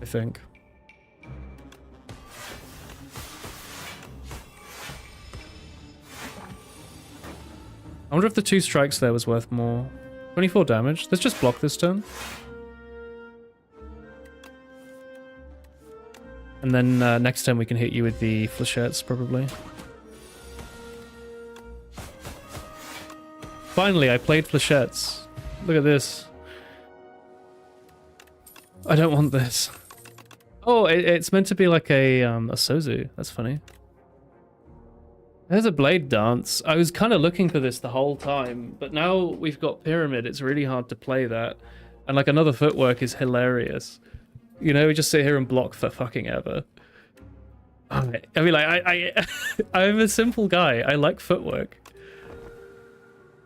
Speaker 1: I think. I wonder if the 2 strikes there was worth more. 24 damage. Let's just block this turn. And then next turn we can hit you with the flechettes, probably. Finally, I played flechettes. Look at this. I don't want this. Oh, it's meant to be like a Sozu. That's funny. There's a Blade Dance. I was kind of looking for this the whole time, but now we've got Pyramid. It's really hard to play that. And like another footwork is hilarious. You know, we just sit here and block for fucking ever. I mean, like, I'm a simple guy. I like footwork.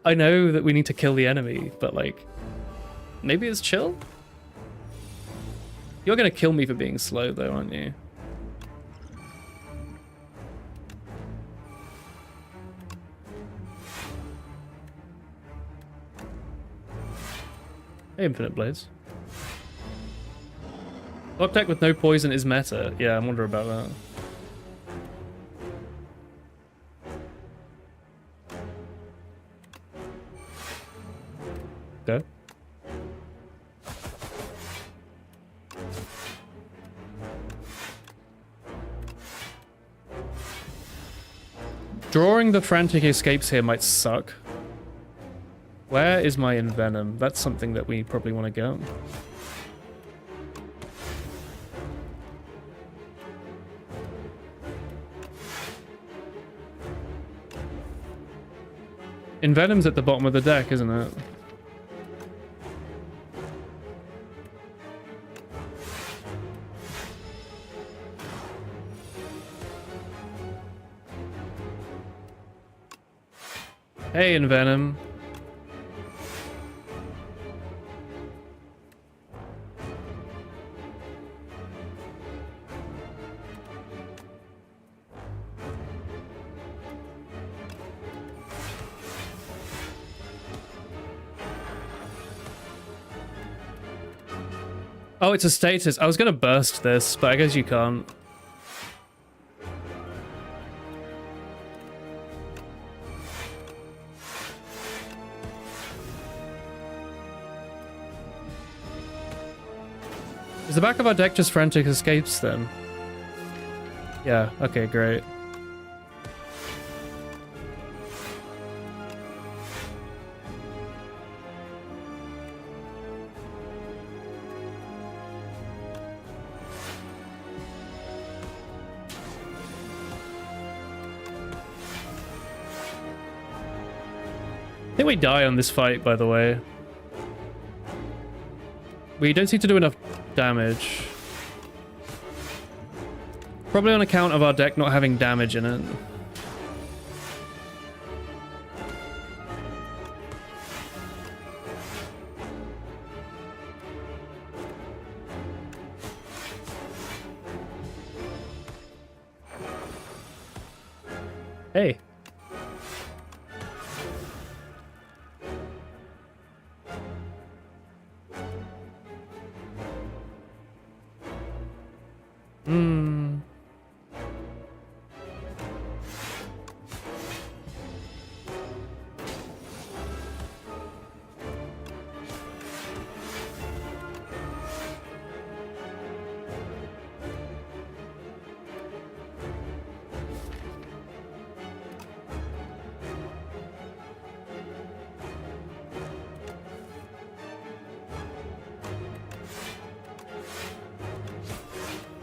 Speaker 1: I know that we need to kill the enemy, but like, maybe it's chill? You're gonna kill me for being slow though, aren't you? Hey, Infinite Blades. Block deck with no poison is meta. Yeah, I wonder about that. Okay. Drawing the frantic escapes here might suck. Where is my Envenom? That's something that we probably want to get. Envenom's at the bottom of the deck, isn't it? Hey, Envenom. Oh, it's a status. I was gonna burst this, but I guess you can't. Is the back of our deck just frantic escapes then? Yeah, okay, great. I think we die on this fight, by the way. We don't seem to do enough damage. Probably on account of our deck not having damage in it. Hey.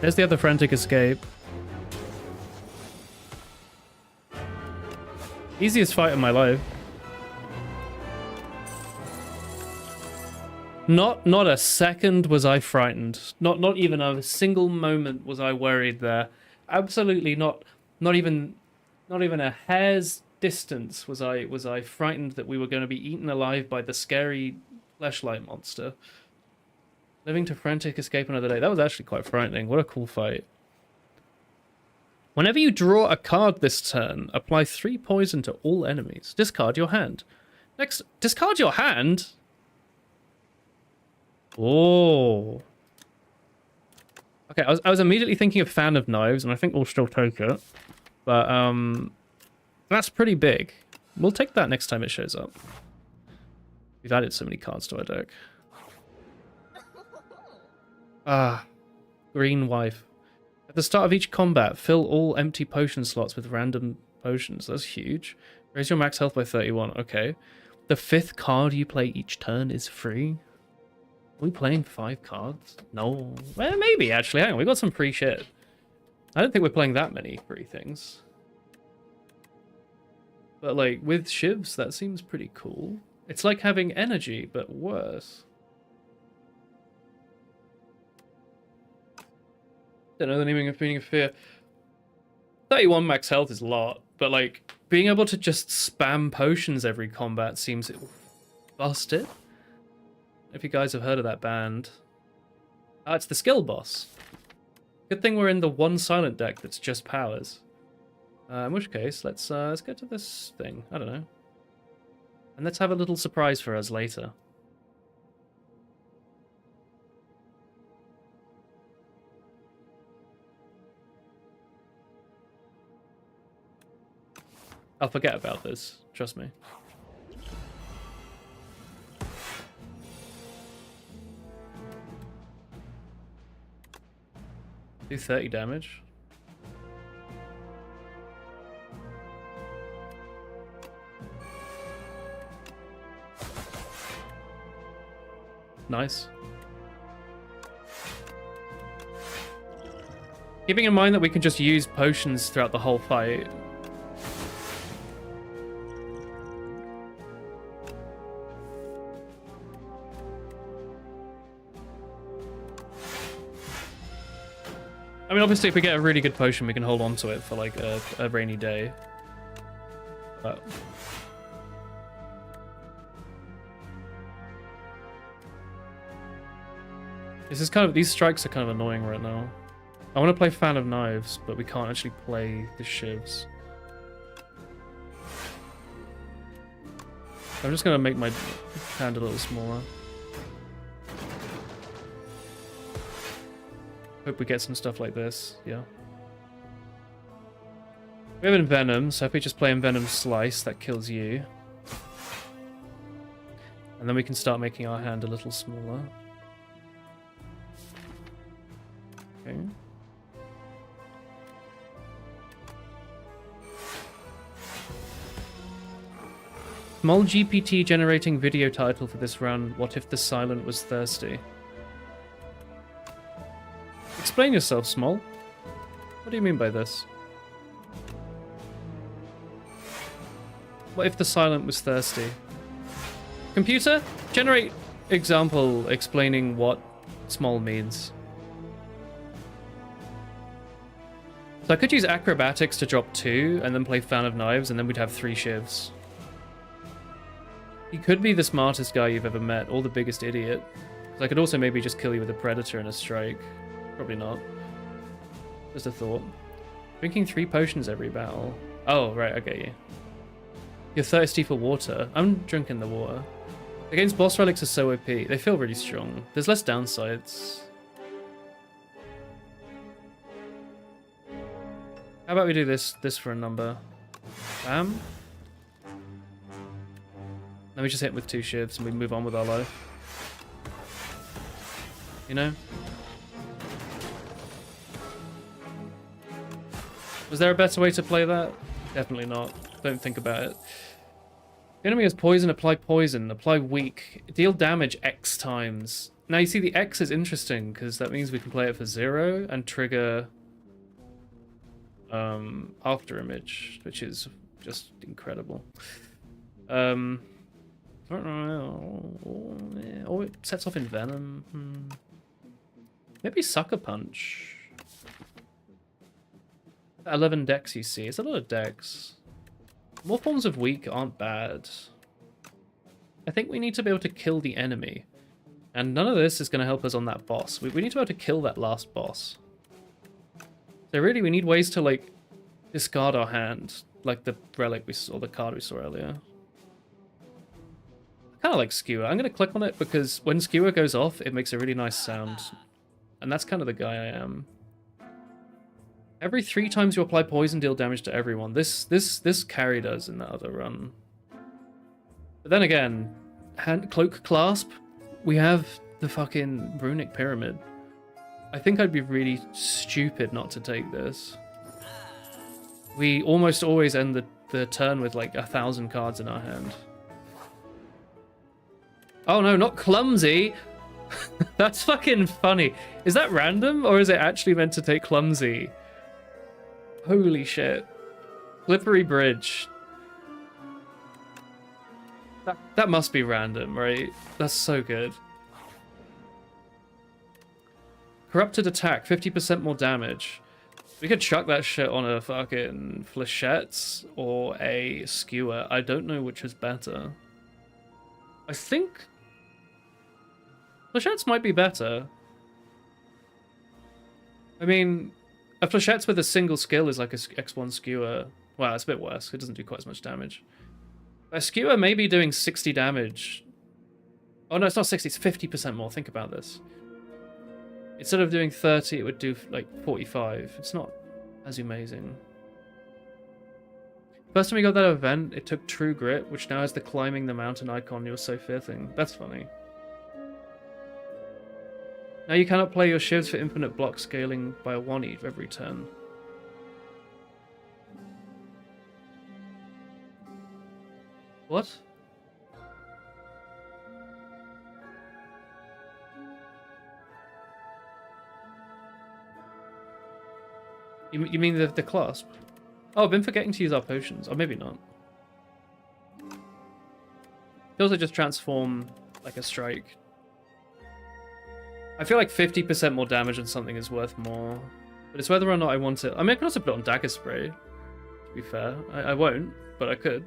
Speaker 1: There's the other frantic escape. Easiest fight of my life. Not a second was I frightened. Not even a single moment was I worried there. Absolutely not. Not even a hair's distance was I frightened that we were going to be eaten alive by the scary fleshlight monster. Living to frantic escape another day. That was actually quite frightening. What a cool fight. Whenever you draw a card this turn, apply 3 poison to all enemies. Discard your hand. Next, discard your hand? Oh. Okay, I was immediately thinking of Fan of Knives, and I think we'll still take it. But, that's pretty big. We'll take that next time it shows up. We've added so many cards to our deck. Ah, Green Wife. At the start of each combat, fill all empty potion slots with random potions. That's huge. Raise your max health by 31. Okay. The 5th card you play each turn is free. Are we playing 5 cards? No. Well, maybe, actually. Hang on, we got some free shit. I don't think we're playing that many free things. But, like, with shivs, that seems pretty cool. It's like having energy, but worse. Don't know the meaning of fear. 31 max health is a lot, but like being able to just spam potions every combat seems busted. If you guys have heard of that band. It's the skill boss. Good thing we're in the one silent deck that's just powers. In which case, let's get to this thing. I don't know. And let's have a little surprise for us later. I'll forget about this, trust me. Do 30 damage. Nice. Keeping in mind that we can just use potions throughout the whole fight. I mean, obviously, if we get a really good potion, we can hold on to it for, like, a rainy day. But... this is kind of... these strikes are kind of annoying right now. I want to play Fan of Knives, but we can't actually play the shivs. I'm just going to make my hand a little smaller. Hope we get some stuff like this, yeah. We have Envenom, so if we just play Envenom Slice, that kills you. And then we can start making our hand a little smaller. Okay. Small GPT generating video title for this run. What if the silent was thirsty? Explain yourself, Small. What do you mean by this? What if the silent was thirsty? Computer, generate example explaining what Small means. So I could use acrobatics to drop 2 and then play Fan of Knives and then we'd have 3 shivs. He could be the smartest guy you've ever met, or the biggest idiot. I could also maybe just kill you with a Predator and a Strike. Probably not. Just a thought. Drinking 3 potions every battle. Oh, right, I get you. You're thirsty for water. I'm drinking the water. Against boss relics are so OP. They feel really strong. There's less downsides. How about we do this for a number? Bam. Then we just hit with 2 shivs and we move on with our life. You know? Was there a better way to play that? Definitely not. Don't think about it. The enemy has poison, apply weak. Deal damage X times. Now you see the X is interesting because that means we can play it for 0 and trigger after image, which is just incredible. Oh, it sets off in Venom. Maybe Sucker Punch. 11 decks you see. It's a lot of decks. More forms of weak aren't bad. I think we need to be able to kill the enemy. And none of this is going to help us on that boss. We need to be able to kill that last boss. So really we need ways to like discard our hand. Like the relic we saw, the card we saw earlier. I kind of like Skewer. I'm going to click on it because when Skewer goes off, it makes a really nice sound. And that's kind of the guy I am. Every 3 times you apply poison, deal damage to everyone. This carried us in that other run. But then again, Cloak Clasp, we have the fucking Runic Pyramid. I think I'd be really stupid not to take this. We almost always end the turn with like 1,000 cards in our hand. Oh no, not Clumsy! That's fucking funny. Is that random, or is it actually meant to take Clumsy? Holy shit. Slippery Bridge. That must be random, right? That's so good. Corrupted Attack, 50% more damage. We could chuck that shit on a fucking Flechette or a Skewer. I don't know which is better. I think Flechette's might be better. I mean, a Flechette with a single skill is like a X1 Skewer. Wow, it's a bit worse. It doesn't do quite as much damage. A Skewer may be doing 60 damage. Oh no, it's not 60, it's 50% more. Think about this. Instead of doing 30, it would do like 45. It's not as amazing. First time we got that event, it took True Grit, which now has the climbing the mountain icon you were so fear thing. That's funny. Now you cannot play your shivs for infinite block scaling by 1 each every turn. What? You mean the clasp? Oh, I've been forgetting to use our potions. Or maybe not. They also just transform like a strike. I feel like 50% more damage on something is worth more. But it's whether or not I want it. I mean, I could also put it on Dagger Spray, to be fair. I won't, but I could.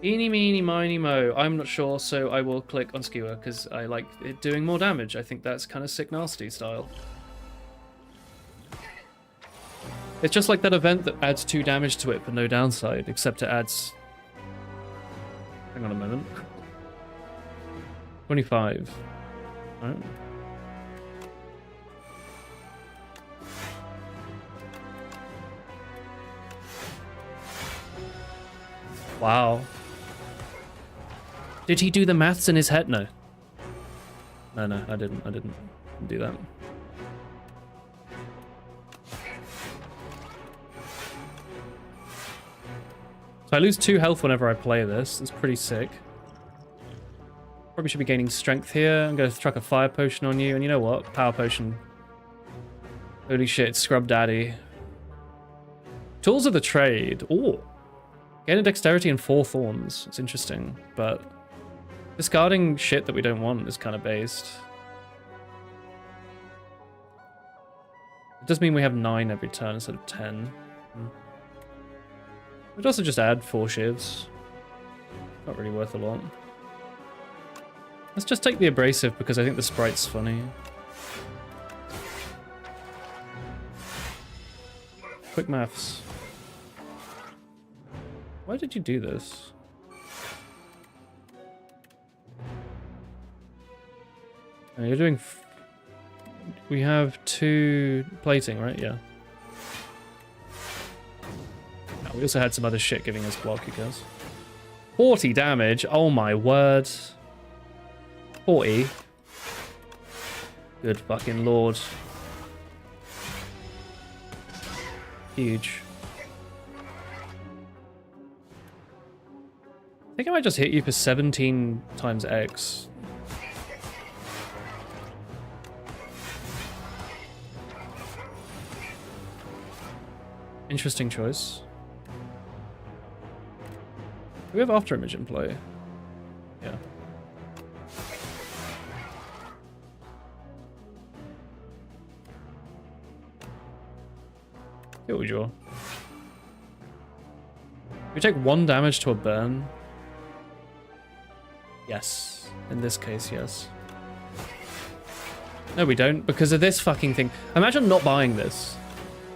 Speaker 1: Eeny, meeny, miny, mo. I'm not sure, so I will click on Skewer, because I like it doing more damage. I think that's kind of sick nasty style. It's just like that event that adds 2 damage to it, but no downside, except it adds... Hang on a moment. 25. Alright. Wow. Did he do the maths in his head? No. No, I didn't. Do that. So I lose 2 health whenever I play this. That's pretty sick. Probably should be gaining strength here. I'm going to chuck a fire potion on you. And you know what? Power potion. Holy shit, scrub daddy. Tools of the trade. Ooh. Gain a dexterity and 4 thorns. It's interesting, but discarding shit that we don't want is kind of based. It does mean we have 9 every turn instead of 10. We'd also just add 4 shivs. Not really worth a lot. Let's just take the abrasive because I think the sprite's funny. Quick maths. Why did you do this? Oh, you're doing... We have 2 plating, right? Yeah. Oh, we also had some other shit giving us block, I guess. 40 damage. Oh my word. 40. Good fucking lord. Huge. I think I might just hit you for 17 times X. Interesting choice. Do we have After Image in play? Yeah. Here we go. We take 1 damage to a burn. Yes. In this case, yes. No, we don't, because of this fucking thing. Imagine not buying this.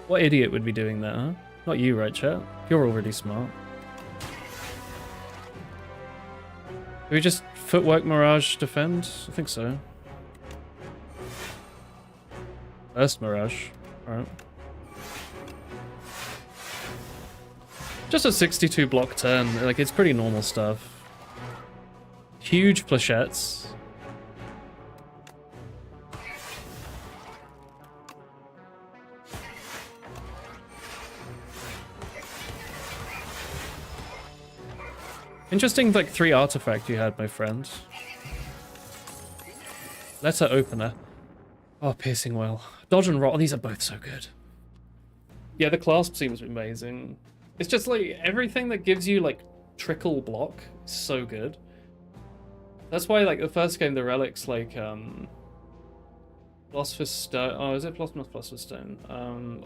Speaker 1: What idiot would be doing that, huh? Not you, right, chat? You're already smart. Do we just footwork, mirage, defend? I think so. First mirage. Alright. Just a 62 block turn. Like, it's pretty normal stuff. Huge flechettes. Interesting, like, 3 artifact you had, my friend. Letter opener. Oh, piercing well. Dodge and roll. These are both so good. Yeah, the clasp seems amazing. It's just like everything that gives you like trickle block is so good. That's why like the first game, the relics, like Philosopher's Stone. Oh, is it not Philosopher's Stone?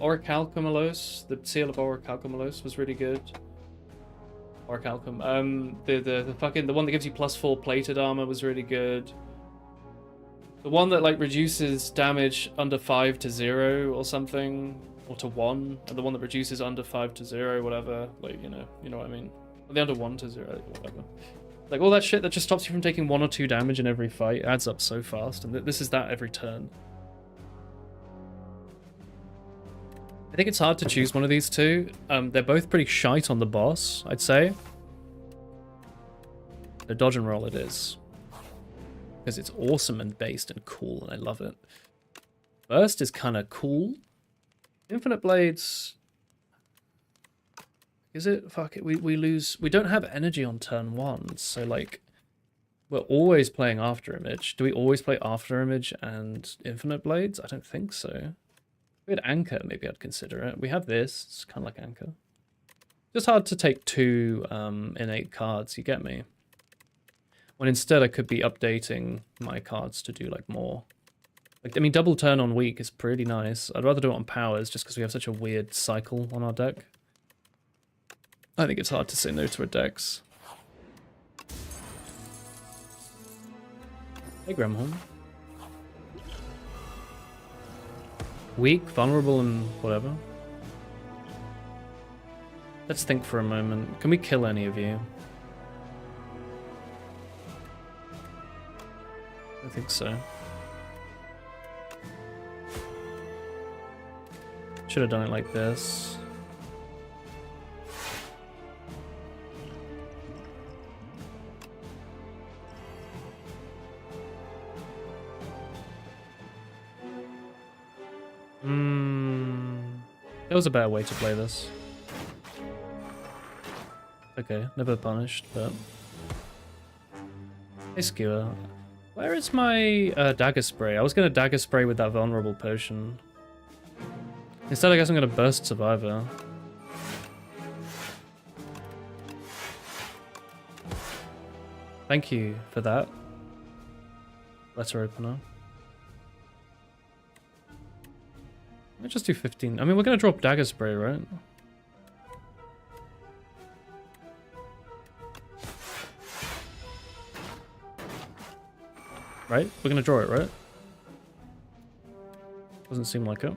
Speaker 1: Orichalcum, the Seal of Orichalcum was really good. Orichalcum. The fucking the one that gives you +4 plated armor was really good. The one that like reduces damage under 5 to 0 or something, or to 1, and the one that reduces under 5 to 0, whatever. Like you know what I mean. Or the under 1 to 0, whatever. Like all that shit that just stops you from taking 1 or 2 damage in every fight adds up so fast, and this is that every turn. I think it's hard to choose one of these two. They're both pretty shite on the boss, I'd say. So dodge and roll it is. Because it's awesome and based and cool, and I love it. Burst is kind of cool. Infinite Blades... Is it? Fuck it, we lose... We don't have energy on turn 1, so like... We're always playing After Image. Do we always play After Image and Infinite Blades? I don't think so. If we had Anchor, maybe I'd consider it. We have this, it's kind of like Anchor. Just hard to take 2 innate cards, you get me? When instead I could be updating my cards to do like more. Like, I mean, double turn on weak is pretty nice. I'd rather do it on powers just because we have such a weird cycle on our deck. I think it's hard to say no to a dex. Hey, Grimhorn. Weak, vulnerable, and whatever. Let's think for a moment. Can we kill any of you? I think so. Should have done it like this. There was a better way to play this. Okay, never punished, but... Hey, Skewer. Where is my dagger spray? I was going to dagger spray with that vulnerable potion. Instead, I guess I'm going to burst survivor. Thank you for that. Letter opener. Let me just do 15. I mean, we're going to drop dagger spray, right? Right? We're going to draw it, right? Doesn't seem like it.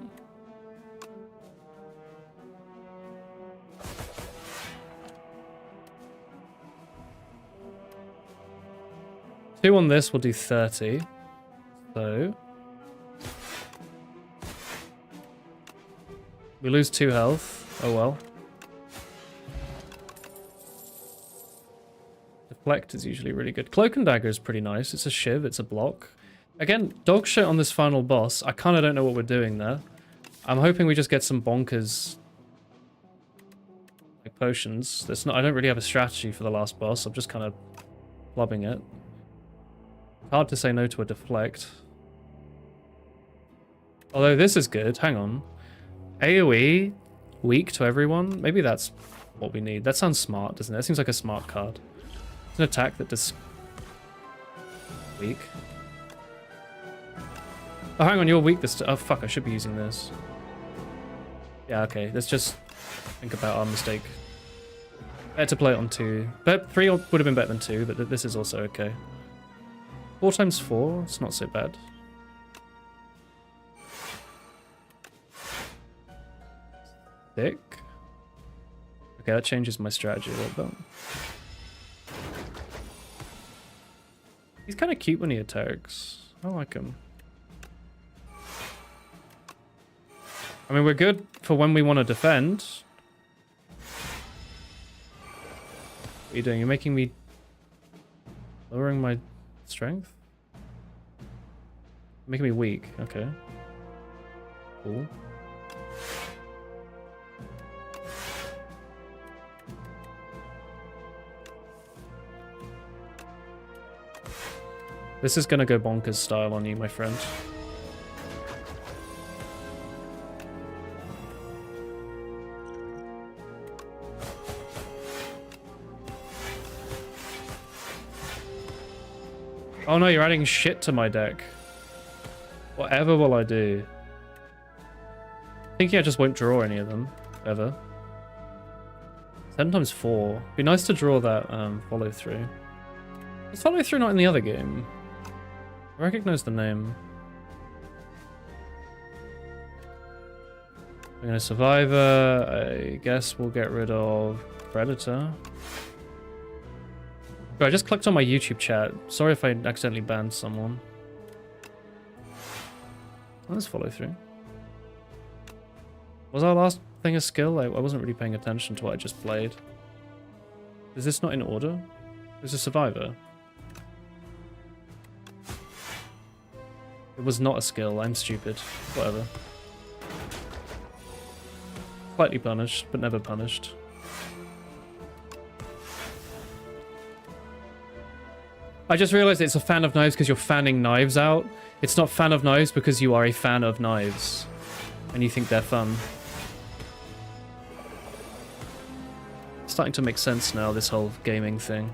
Speaker 1: Two on this will do 30. So... we lose 2 health. Oh well. Deflect is usually really good. Cloak and Dagger is pretty nice. It's a shiv, it's a block. Again, dog shit on this final boss. I kind of don't know what we're doing there. I'm hoping we just get some bonkers like potions. That's not. I don't really have a strategy for the last boss. I'm just kind of lobbing it. Hard to say no to a deflect. Although this is good. Hang on. AoE, weak to everyone. Maybe that's what we need. That sounds smart, doesn't it? That seems like a smart card. It's an attack that does weak. Oh, hang on, you're weak this. Oh, fuck, I should be using this. Yeah, okay. Let's just think about our mistake. Better to play it on 2. But 3 would have been better than 2, but this is also okay. 4 times 4, it's not so bad. Thick. Okay, that changes my strategy a little bit. He's kind of cute when he attacks. I like him. I mean, we're good for when we want to defend. What are you doing? You're making me... lowering my strength? Making me weak. Okay. Cool. This is gonna go bonkers style on you, my friend. Oh no, you're adding shit to my deck. Whatever will I do? Thinking I just won't draw any of them, ever. 7 times 4. Be nice to draw that follow through. Is follow through not in the other game? I recognize the name. We're gonna Survivor. I guess we'll get rid of Predator. Bro, I just clicked on my YouTube chat. Sorry if I accidentally banned someone. Let's follow through. Was our last thing a skill? I wasn't really paying attention to what I just played. Is this not in order? There's a Survivor. It was not a skill. I'm stupid. Whatever. Slightly punished, but never punished. I just realized it's a fan of knives because you're fanning knives out. It's not fan of knives because you are a fan of knives. And you think they're fun. It's starting to make sense now, this whole gaming thing.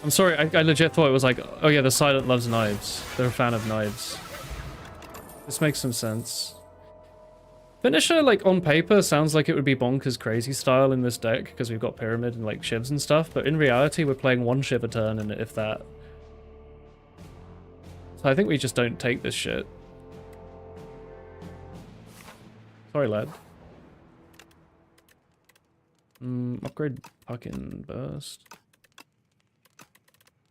Speaker 1: I'm sorry, I legit thought it was like, oh yeah, the Silent loves knives. They're a fan of knives. This makes some sense. Finisher, like, on paper, sounds like it would be bonkers crazy style in this deck, because we've got Pyramid and, like, shivs and stuff, but in reality, we're playing 1 shiv a turn, and if that. So I think we just don't take this shit. Sorry, lad. Upgrade fucking burst.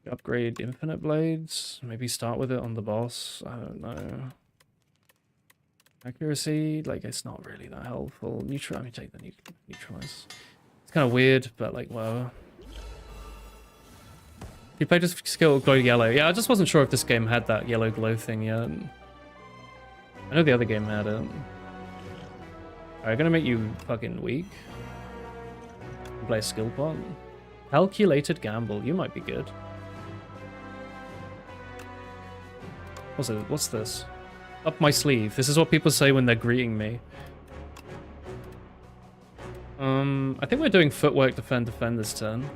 Speaker 1: Upgrade Infinite Blades. Maybe start with it on the boss. I don't know. Accuracy, like, it's not really that helpful. Neutral, let me take the neutralize. It's kind of weird, but like, whatever. You played with skill glow yellow. Yeah, I just wasn't sure if this game had that yellow glow thing yet. I know the other game had it. Alright, gonna make you fucking weak. Play a skill pot. Calculated gamble. You might be good. What's it? What's this? Up my sleeve. This is what people say when they're greeting me. I think we're doing footwork, defend this turn.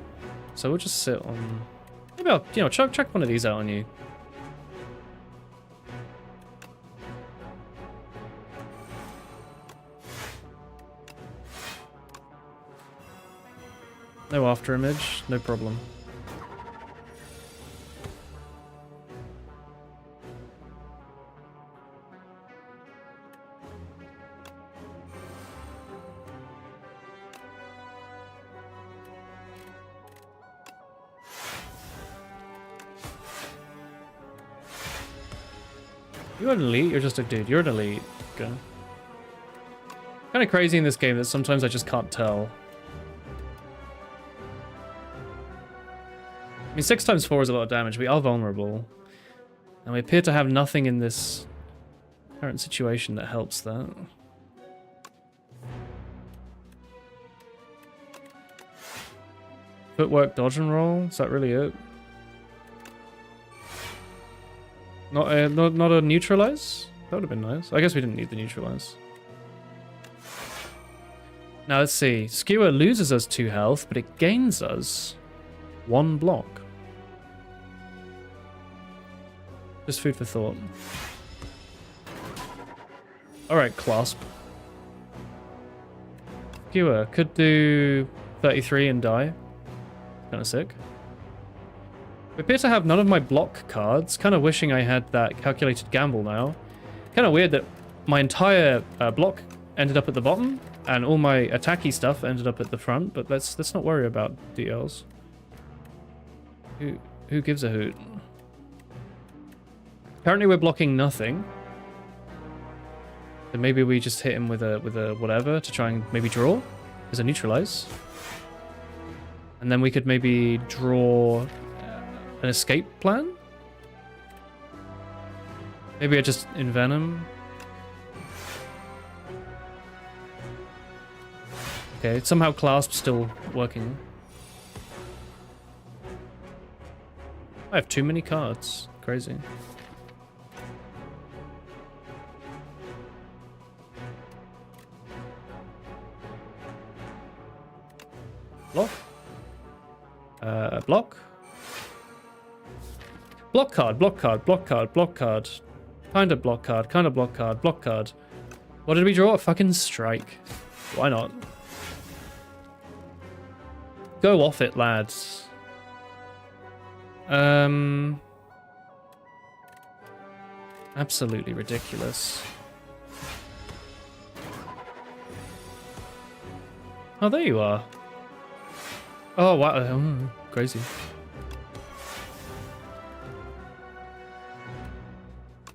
Speaker 1: So we'll just sit on... Maybe I'll, you know, chuck one of these out on you. No after image, no problem. You're an elite? You're just a dude. You're an elite. Okay. Kind of crazy in this game that sometimes I just can't tell. I mean, 6 times 4 is a lot of damage. We are vulnerable. And we appear to have nothing in this current situation that helps that. Footwork, dodge and roll? Is that really it? Not a neutralize? That would have been nice. I guess we didn't need the neutralize. Now let's see. Skewer loses us 2 health, but it gains us 1 block. Just food for thought. Alright, clasp. Skewer could do 33 and die. Kind of sick. We appear to have none of my block cards. Kind of wishing I had that calculated gamble now. Kind of weird that my entire block ended up at the bottom, and all my attacky stuff ended up at the front. But let's not worry about DLs. Who gives a hoot? Currently, we're blocking nothing. So maybe we just hit him with a whatever to try and maybe draw as a neutralize, and then we could maybe draw an escape plan? Maybe I just envenom. Okay, somehow clasp still working. I have too many cards. Crazy. Block. Block. Block card, block card, block card, block card. Kind of block card, kind of block card, block card. What did we draw? A fucking strike. Why not? Go off it, lads. Absolutely ridiculous. Oh, there you are. Oh, wow. Crazy.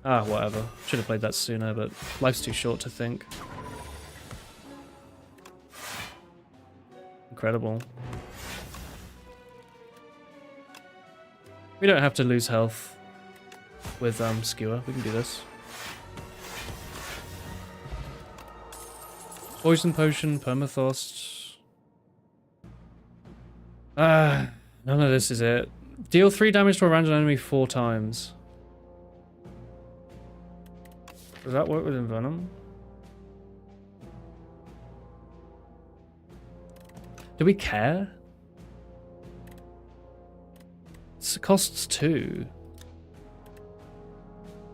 Speaker 1: Ah, whatever. Should have played that sooner, but life's too short to think. Incredible. We don't have to lose health with Skewer. We can do this. Poison Potion, Permafrost. None of this is it. Deal 3 damage to a random enemy 4 times. Does that work with Envenom? Do we care? It costs 2.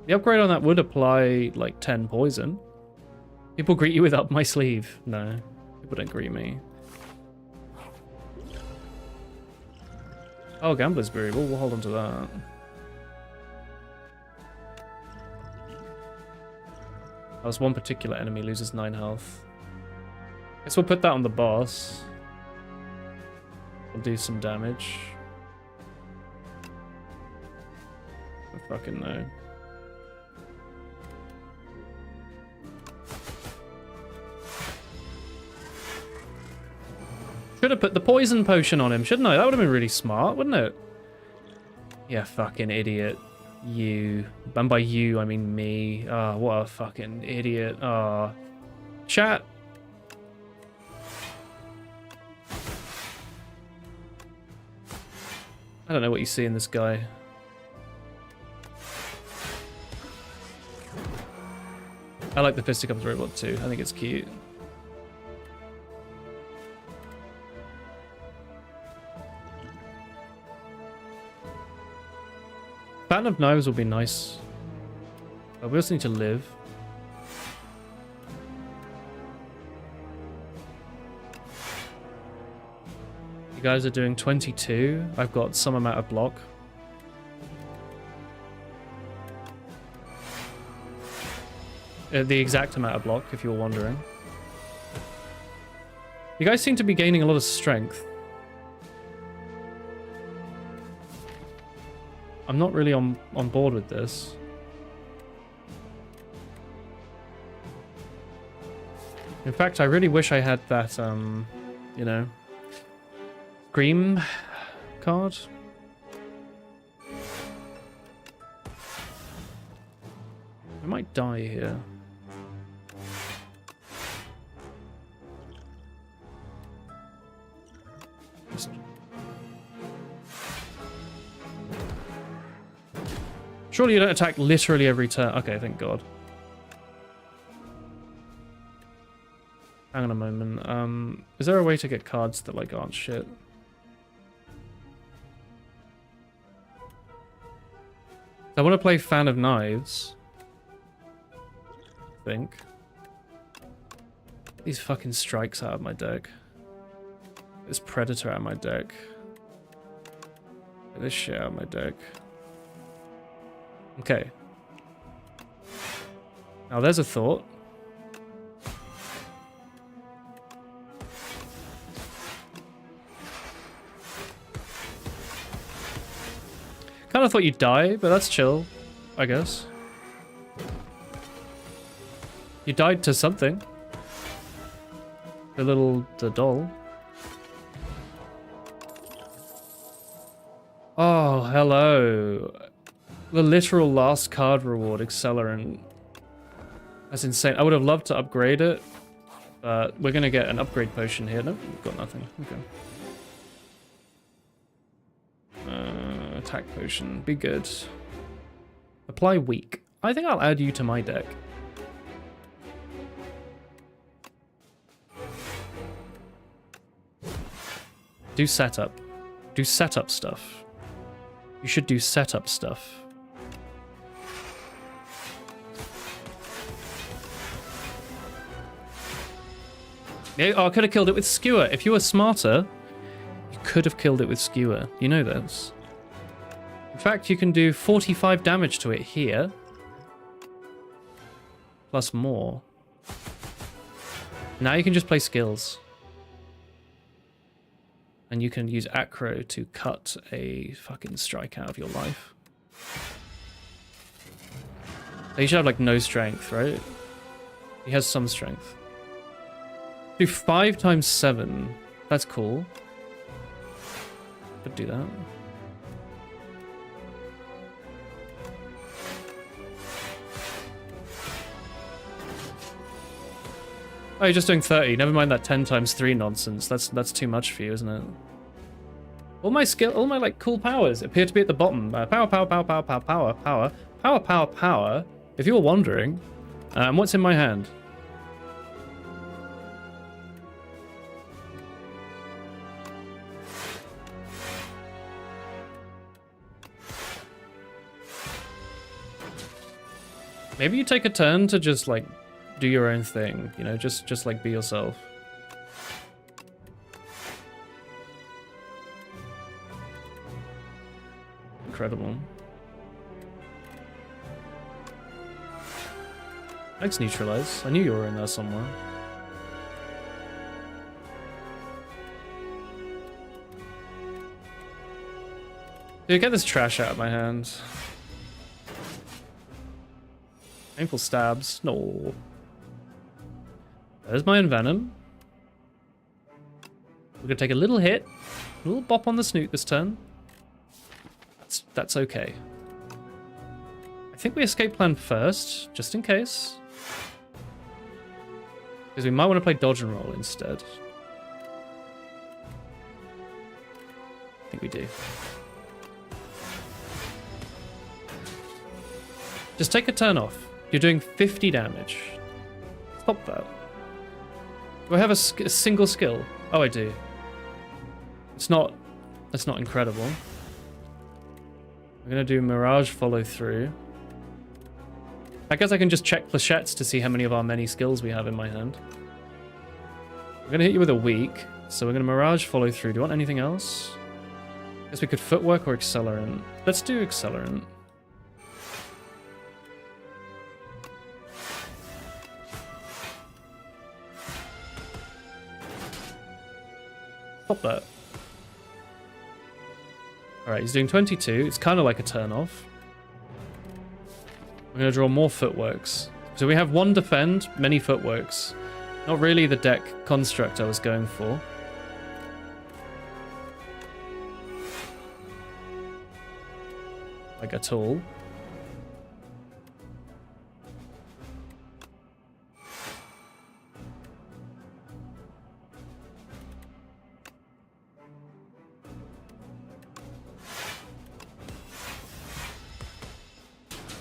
Speaker 1: The upgrade on that would apply like 10 poison. People greet you with up my sleeve. No, people don't greet me. Oh, Gambler's Brew. We'll hold on to that. That was one particular enemy loses 9 health. Guess we'll put that on the boss. We'll do some damage. I fucking know. Should have put the poison potion on him, shouldn't I? That would have been really smart, wouldn't it? Yeah, fucking idiot. You. And by you, I mean me. Ah, what a fucking idiot. Ah. Chat. I don't know what you see in this guy. I like the Fisticuffs robot too. I think it's cute. Pattern of Knives will be nice. But we also need to live. You guys are doing 22. I've got some amount of block. The exact amount of block, if you're wondering. You guys seem to be gaining a lot of strength. I'm not really on board with this. In fact, I really wish I had that, you know, Scream card. I might die here. Surely you don't attack literally every turn. Okay, thank God. Hang on a moment. Is there a way to get cards that like aren't shit? I want to play Fan of Knives. I think. Get these fucking strikes out of my deck. Get this Predator out of my deck. Get this shit out of my deck. Okay. Now there's a thought. Kind of thought you'd die, but that's chill, I guess. You died to something. The doll. Oh, hello. The literal last card reward, Accelerant. That's insane. I would have loved to upgrade it, but we're going to get an upgrade potion here. Nope, we've got nothing. Okay. Attack potion. Be good. Apply weak. I think I'll add you to my deck. Do setup. Do setup stuff. You should do setup stuff. Yeah, oh, I could have killed it with Skewer. If you were smarter, you could have killed it with Skewer. You know this. In fact, you can do 45 damage to it here. Plus more. Now you can just play skills. And you can use Acro to cut a fucking strike out of your life. He should have like no strength, right? He has some strength. Do 5 times 7. That's cool. Could do that. Oh, you're just doing 30. Never mind that 10 times 3 nonsense. That's too much for you, isn't it? All my like cool powers appear to be at the bottom. Power. If you were wondering, what's in my hand? Maybe you take a turn to just like do your own thing, you know, just like be yourself. Incredible. Thanks, Neutralize. I knew you were in there somewhere. Dude, get this trash out of my hand. Painful stabs. No. There's my Envenom. We're gonna take a little hit. A little bop on the snoot this turn. That's That's okay. I think we escape plan first, just in case. Because we might want to play dodge and roll instead. I think we do. Just take a turn off. You're doing 50 damage. Stop that. Do I have a single skill? Oh, I do. It's not... That's not incredible. I'm going to do Mirage follow through. I guess I can just check Flechettes to see how many of our many skills we have in my hand. I'm going to hit you with a weak. So we're going to Mirage follow through. Do you want anything else? I guess we could footwork or accelerant. Let's do accelerant. Stop that. Alright, he's doing 22. It's kind of like a turn off. We're going to draw more footworks. So we have one defend, many footworks. Not really the deck construct I was going for. Like at all.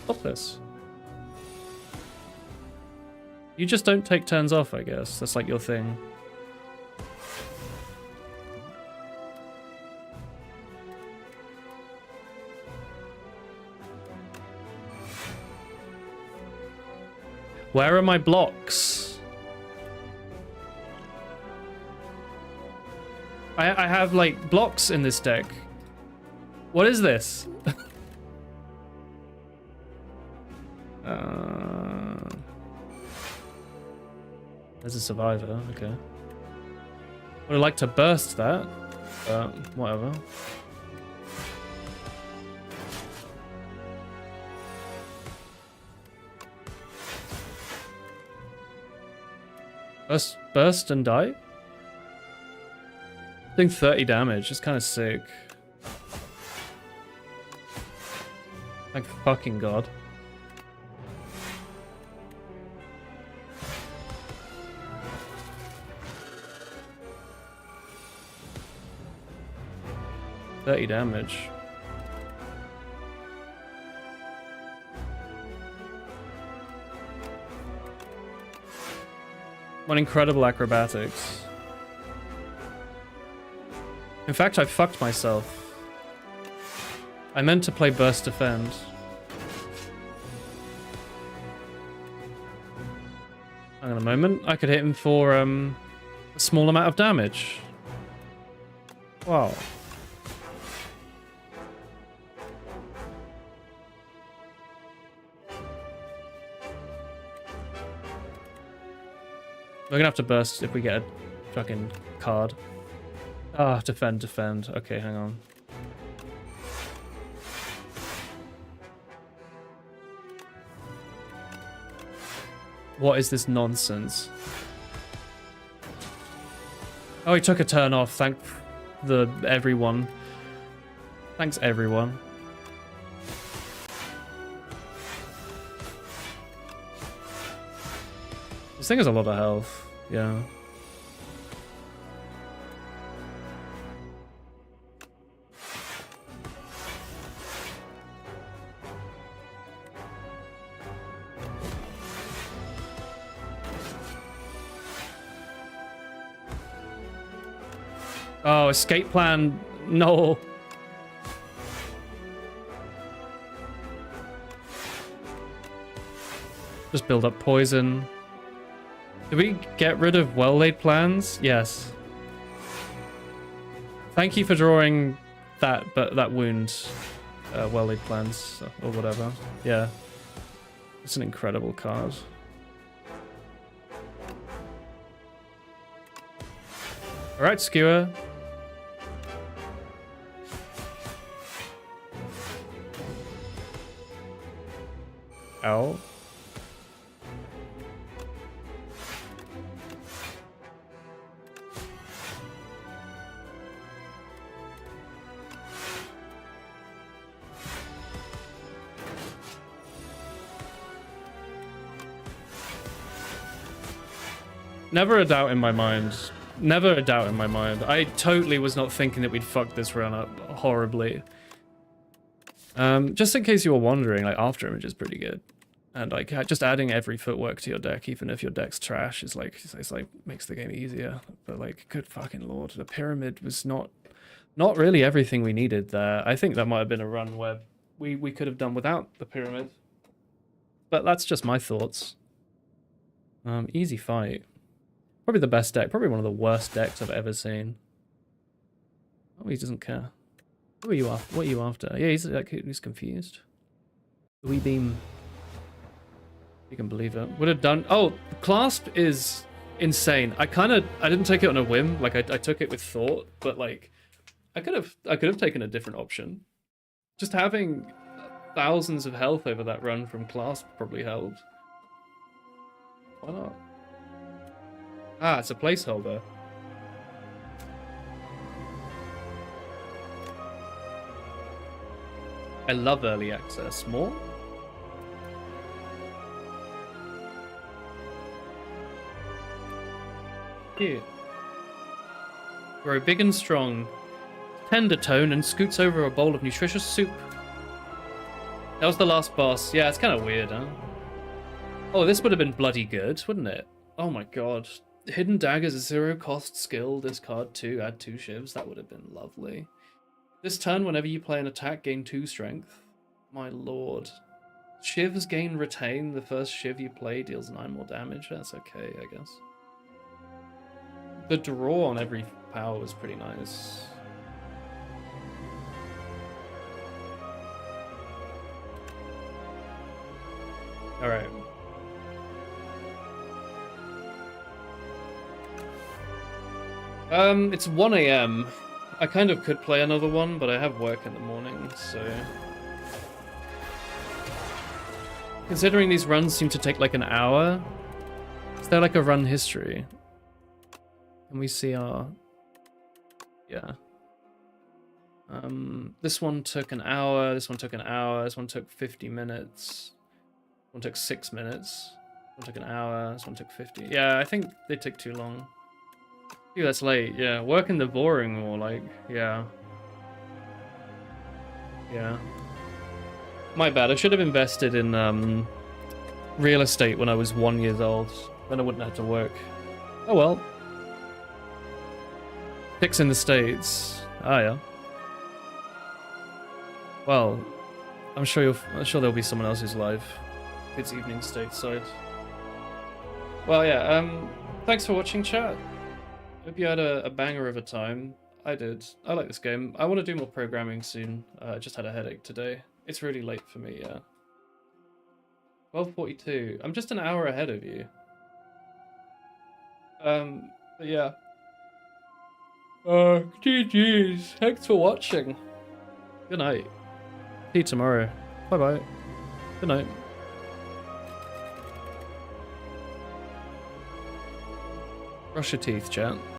Speaker 1: Stop this. You just don't take turns off, I guess. That's like your thing. Where are my blocks? I have, like, blocks in this deck. What is this? There's a survivor, okay. Would have liked to burst that, but whatever. Burst and die? Doing 30 damage, it's kind of sick. Thank fucking god. $30 damage. What incredible acrobatics. In fact, I fucked myself. I meant to play Burst Defend. Hang on a moment. I could hit him for a small amount of damage. Wow. We're gonna have to burst if we get a fucking card. Ah, defend, defend. Okay, hang on. What is this nonsense? Oh, he took a turn off. Thank everyone. Thanks, everyone. This thing has a lot of health. Yeah. Oh, escape plan. No. Just build up poison. Did we get rid of well-laid plans? Yes. Thank you for drawing that, but that wound. Well-laid plans, or whatever. Yeah. It's an incredible card. Alright, Skewer. Ow. Never a doubt in my mind. Never a doubt in my mind. I totally was not thinking that we'd fuck this run up horribly. Just in case you were wondering, like, After Image is pretty good. And like just adding every footwork to your deck, even if your deck's trash, is like it's like makes the game easier. But like, good fucking lord, the pyramid was not really everything we needed there. I think that might have been a run where we could have done without the pyramid. But that's just my thoughts. Easy fight. Probably the best deck. Probably one of the worst decks I've ever seen. Oh, he doesn't care. What are you after? What are you after? Yeah, he's confused. The wee beam. You can believe it. Would have done. Oh, Clasp is insane. I didn't take it on a whim. Like I took it with thought, but like I could have taken a different option. Just having thousands of health over that run from Clasp probably helped. Why not? Ah, it's a placeholder. I love early access. More? Cute. Grow big and strong. Tender tone and scoots over a bowl of nutritious soup. That was the last boss. Yeah, it's kind of weird, huh? Oh, this would have been bloody good, wouldn't it? Oh my god. Hidden Dagger's a 0-cost skill. Discard 2, add 2 shivs. That would have been lovely. This turn, whenever you play an attack, gain 2 strength. My lord. Shivs gain retain. The first shiv you play deals 9 more damage. That's okay, I guess. The draw on every power was pretty nice. Alright. It's 1 AM. I kind of could play another one, but I have work in the morning, so... Considering these runs seem to take like an hour, is there like a run history? Can we see our... Yeah. This one took an hour, this one took an hour, this one took 50 minutes. This one took 6 minutes. This one took an hour, this one took 50. Yeah, I think they took too long. Ew, that's late, yeah. Working the boring more, like, yeah. Yeah. My bad, I should have invested in real estate when I was 1 year old. Then I wouldn't have to work. Oh well. Picks in the States. Ah, yeah. Well, I'm sure there'll be someone else who's live. It's evening stateside. Well, yeah, thanks for watching, chat. Hope you had a banger of a time. I did. I like this game. I want to do more programming soon. I just had a headache today. It's really late for me, yeah. 12:42. I'm just an hour ahead of you. But yeah. GG's. Thanks for watching. Good night. See you tomorrow. Bye-bye. Good night. Brush your teeth, chat.